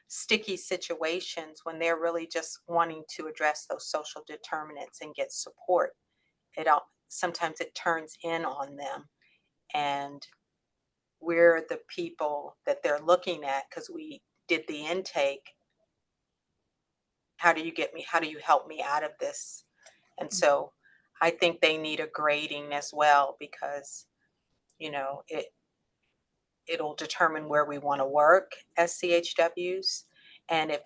sticky situations when they're really just wanting to address those social determinants and get support. Sometimes it turns in on them, and we're the people that they're looking at because we did the intake. How do you help me out of this? And so I think they need a grading as well, because it'll determine where we want to work as CHWs, and if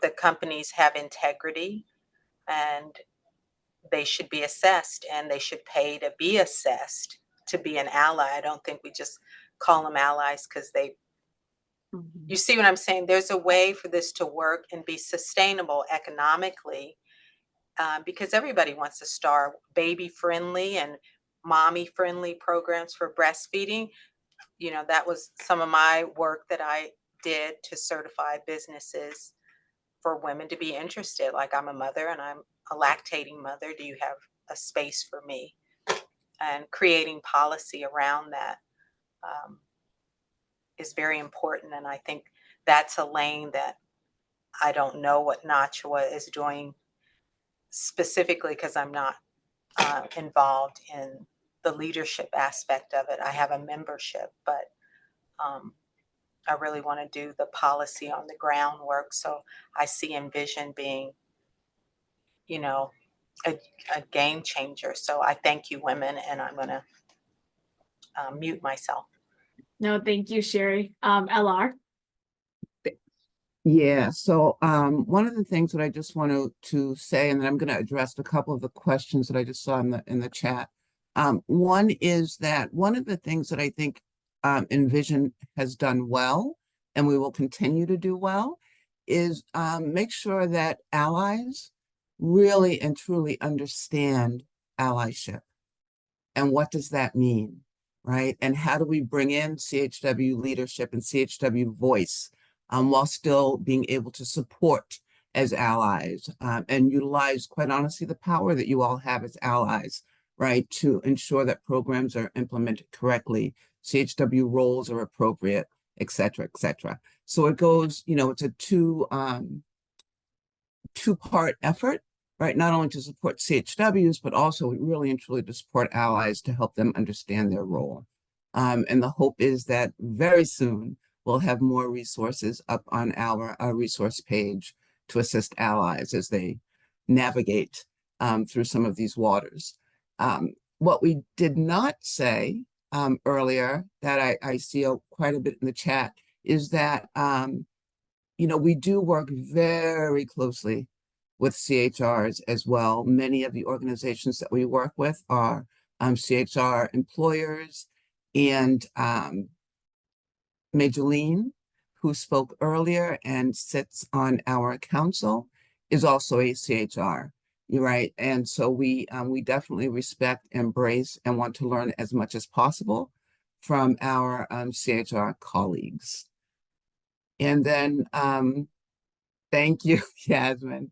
the companies have integrity, and they should be assessed, and they should pay to be assessed to be an ally. I don't think we just call them allies because you see what I'm saying? There's a way for this to work and be sustainable economically, because everybody wants to start baby friendly and mommy friendly programs for breastfeeding. That was some of my work that I did to certify businesses for women to be interested. Like, I'm a mother and I'm a lactating mother. Do you have a space for me? And creating policy around that is very important. And I think that's a lane that I don't know what NACHWA is doing specifically, because I'm not involved in the leadership aspect of it. I have a membership, but I really want to do the policy on the groundwork. So I see Envision being, a game changer. So I thank you, women, and I'm going to mute myself. No, thank you, Sherry. LR. Yeah, so one of the things that I just want to say, and then I'm going to address a couple of the questions that I just saw in the chat. One is that one of the things that I think Envision has done well, and we will continue to do well, is make sure that allies really and truly understand allyship. And what does that mean, right? And how do we bring in CHW leadership and CHW voice while still being able to support as allies and utilize, quite honestly, the power that you all have as allies, right, to ensure that programs are implemented correctly, CHW roles are appropriate, et cetera, et cetera. So it goes, it's a two-part effort, right? Not only to support CHWs, but also really and truly to support allies to help them understand their role. And the hope is that very soon we'll have more resources up on our resource page to assist allies as they navigate through some of these waters. What we did not say earlier that I see quite a bit in the chat is that we do work very closely with CHRs as well. Many of the organizations that we work with are CHR employers, and Majeline, who spoke earlier and sits on our council, is also a CHR. You're right. And so we definitely respect, embrace, and want to learn as much as possible from our CHR colleagues. And then, thank you, Yasmin.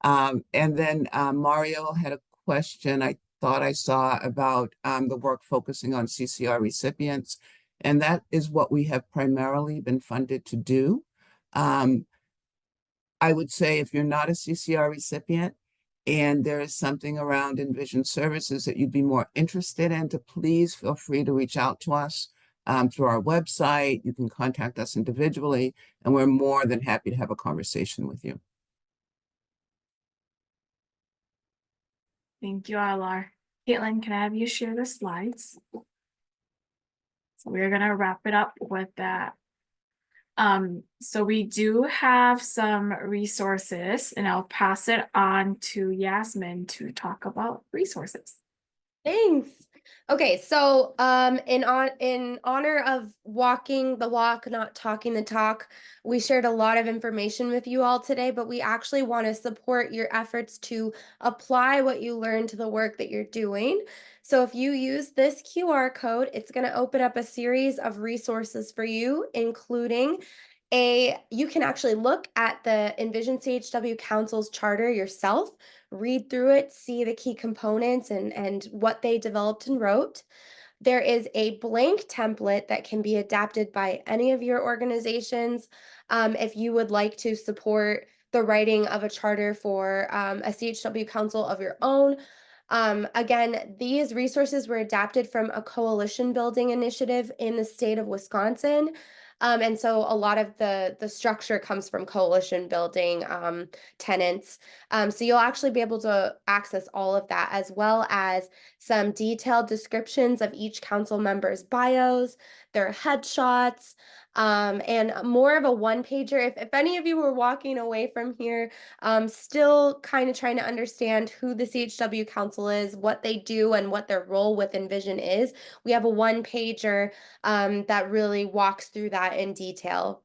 And then Mario had a question I thought I saw about the work focusing on CCR recipients. And that is what we have primarily been funded to do. I would say if you're not a CCR recipient and there is something around Envision services that you'd be more interested in, to please feel free to reach out to us through our website. You can contact us individually, and we're more than happy to have a conversation with you. Thank you, LR. Caitlin, can I have you share the slides? So we're gonna wrap it up with that. So we do have some resources, and I'll pass it on to Yasmin to talk about resources. Thanks. Okay, so in honor of walking the walk, not talking the talk, we shared a lot of information with you all today, but we actually want to support your efforts to apply what you learned to the work that you're doing. So if you use this QR code, it's going to open up a series of resources for you, including You can actually look at the Envision CHW Council's charter yourself, read through it, see the key components and what they developed and wrote. There is a blank template that can be adapted by any of your organizations if you would like to support the writing of a charter for a CHW council of your own. Again, these resources were adapted from a coalition building initiative in the state of Wisconsin. And so a lot of the structure comes from coalition building tenants. So you'll actually be able to access all of that, as well as some detailed descriptions of each council member's bios, their headshots, and more of a one-pager. If any of you were walking away from here still kind of trying to understand who the CHW Council is, what they do, and what their role with Envision is, we have a one-pager that really walks through that in detail.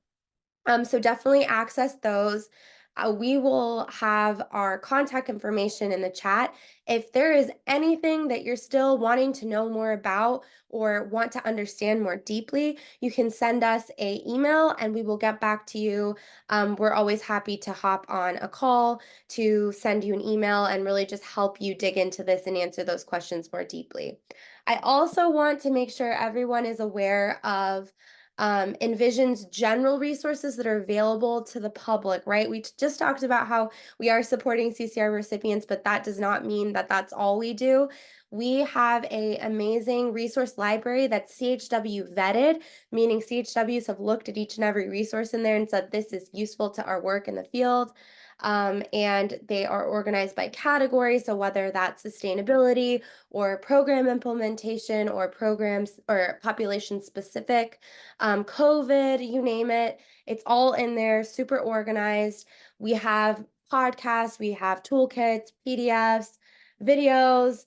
So definitely access those. We will have our contact information in the chat. If there is anything that you're still wanting to know more about or want to understand more deeply, you can send us an email and we will get back to you. We're always happy to hop on a call to send you an email and really just help you dig into this and answer those questions more deeply. I also want to make sure everyone is aware of Envision's general resources that are available to the public, right? We just talked about how we are supporting CCR recipients, but that does not mean that that's all we do. We have an amazing resource library that's CHW vetted, meaning CHWs have looked at each and every resource in there and said this is useful to our work in the field. And they are organized by category. So whether that's sustainability or program implementation or programs or population specific, COVID, you name it, it's all in there, super organized. We have podcasts, we have toolkits, PDFs, videos.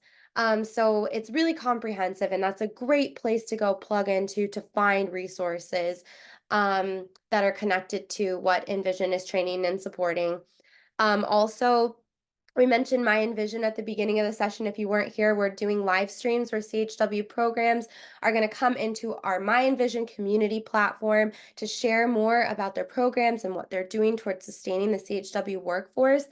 So it's really comprehensive, and that's a great place to go plug into to find resources that are connected to what Envision is training and supporting. Also, we mentioned My Envision at the beginning of the session. If you weren't here, we're doing live streams where CHW programs are going to come into our My Envision community platform to share more about their programs and what they're doing towards sustaining the CHW workforce.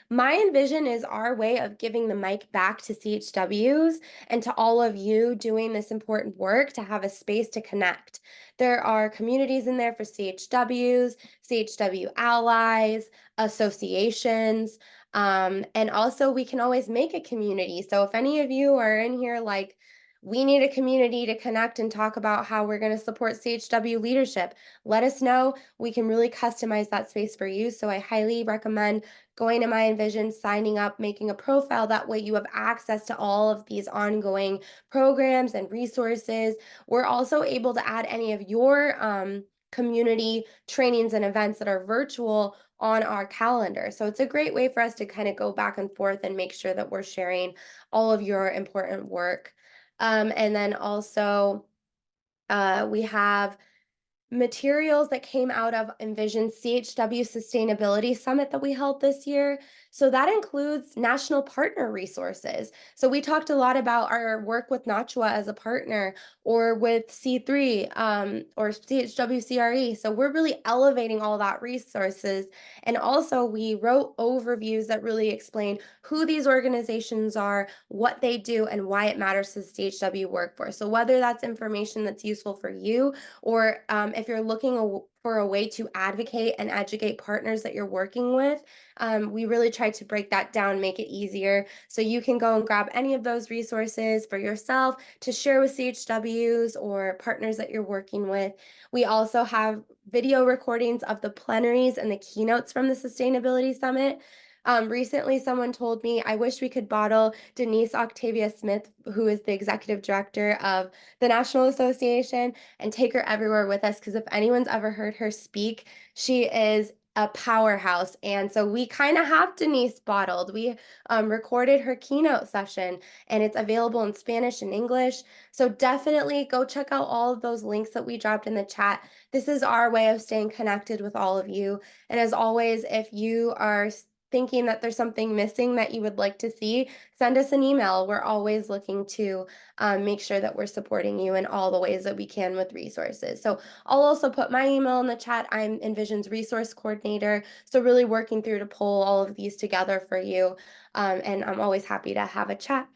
My Envision is our way of giving the mic back to CHWs and to all of you doing this important work to have a space to connect. There are communities in there for CHWs, CHW allies, associations, and also we can always make a community. So if any of you are in here like, we need a community to connect and talk about how we're going to support CHW leadership, let us know. We can really customize that space for you. So I highly recommend going to My Envision, signing up, making a profile. That way you have access to all of these ongoing programs and resources. We're also able to add any of your community trainings and events that are virtual on our calendar. So it's a great way for us to kind of go back and forth and make sure that we're sharing all of your important work. And then also we have materials that came out of Envision CHW Sustainability Summit that we held this year. So that includes national partner resources. So we talked a lot about our work with NACHWA as a partner, or with C3 or CHW CRE. So we're really elevating all that resources. And also we wrote overviews that really explain who these organizations are, what they do, and why it matters to the CHW workforce. So whether that's information that's useful for you, or if you're looking for a way to advocate and educate partners that you're working with, we really try to break that down, make it easier. So you can go and grab any of those resources for yourself to share with CHWs or partners that you're working with. We also have video recordings of the plenaries and the keynotes from the Sustainability Summit. Recently, someone told me, I wish we could bottle Denise Octavia Smith, who is the executive director of the National Association, and take her everywhere with us, because if anyone's ever heard her speak, she is a powerhouse. And so we kind of have Denise bottled. We recorded her keynote session, and it's available in Spanish and English. So definitely go check out all of those links that we dropped in the chat. This is our way of staying connected with all of you. And as always, if you are thinking that there's something missing that you would like to see, send us an email. We're always looking to make sure that we're supporting you in all the ways that we can with resources. So I'll also put my email in the chat. I'm Envision's resource coordinator. So really working through to pull all of these together for you. And I'm always happy to have a chat.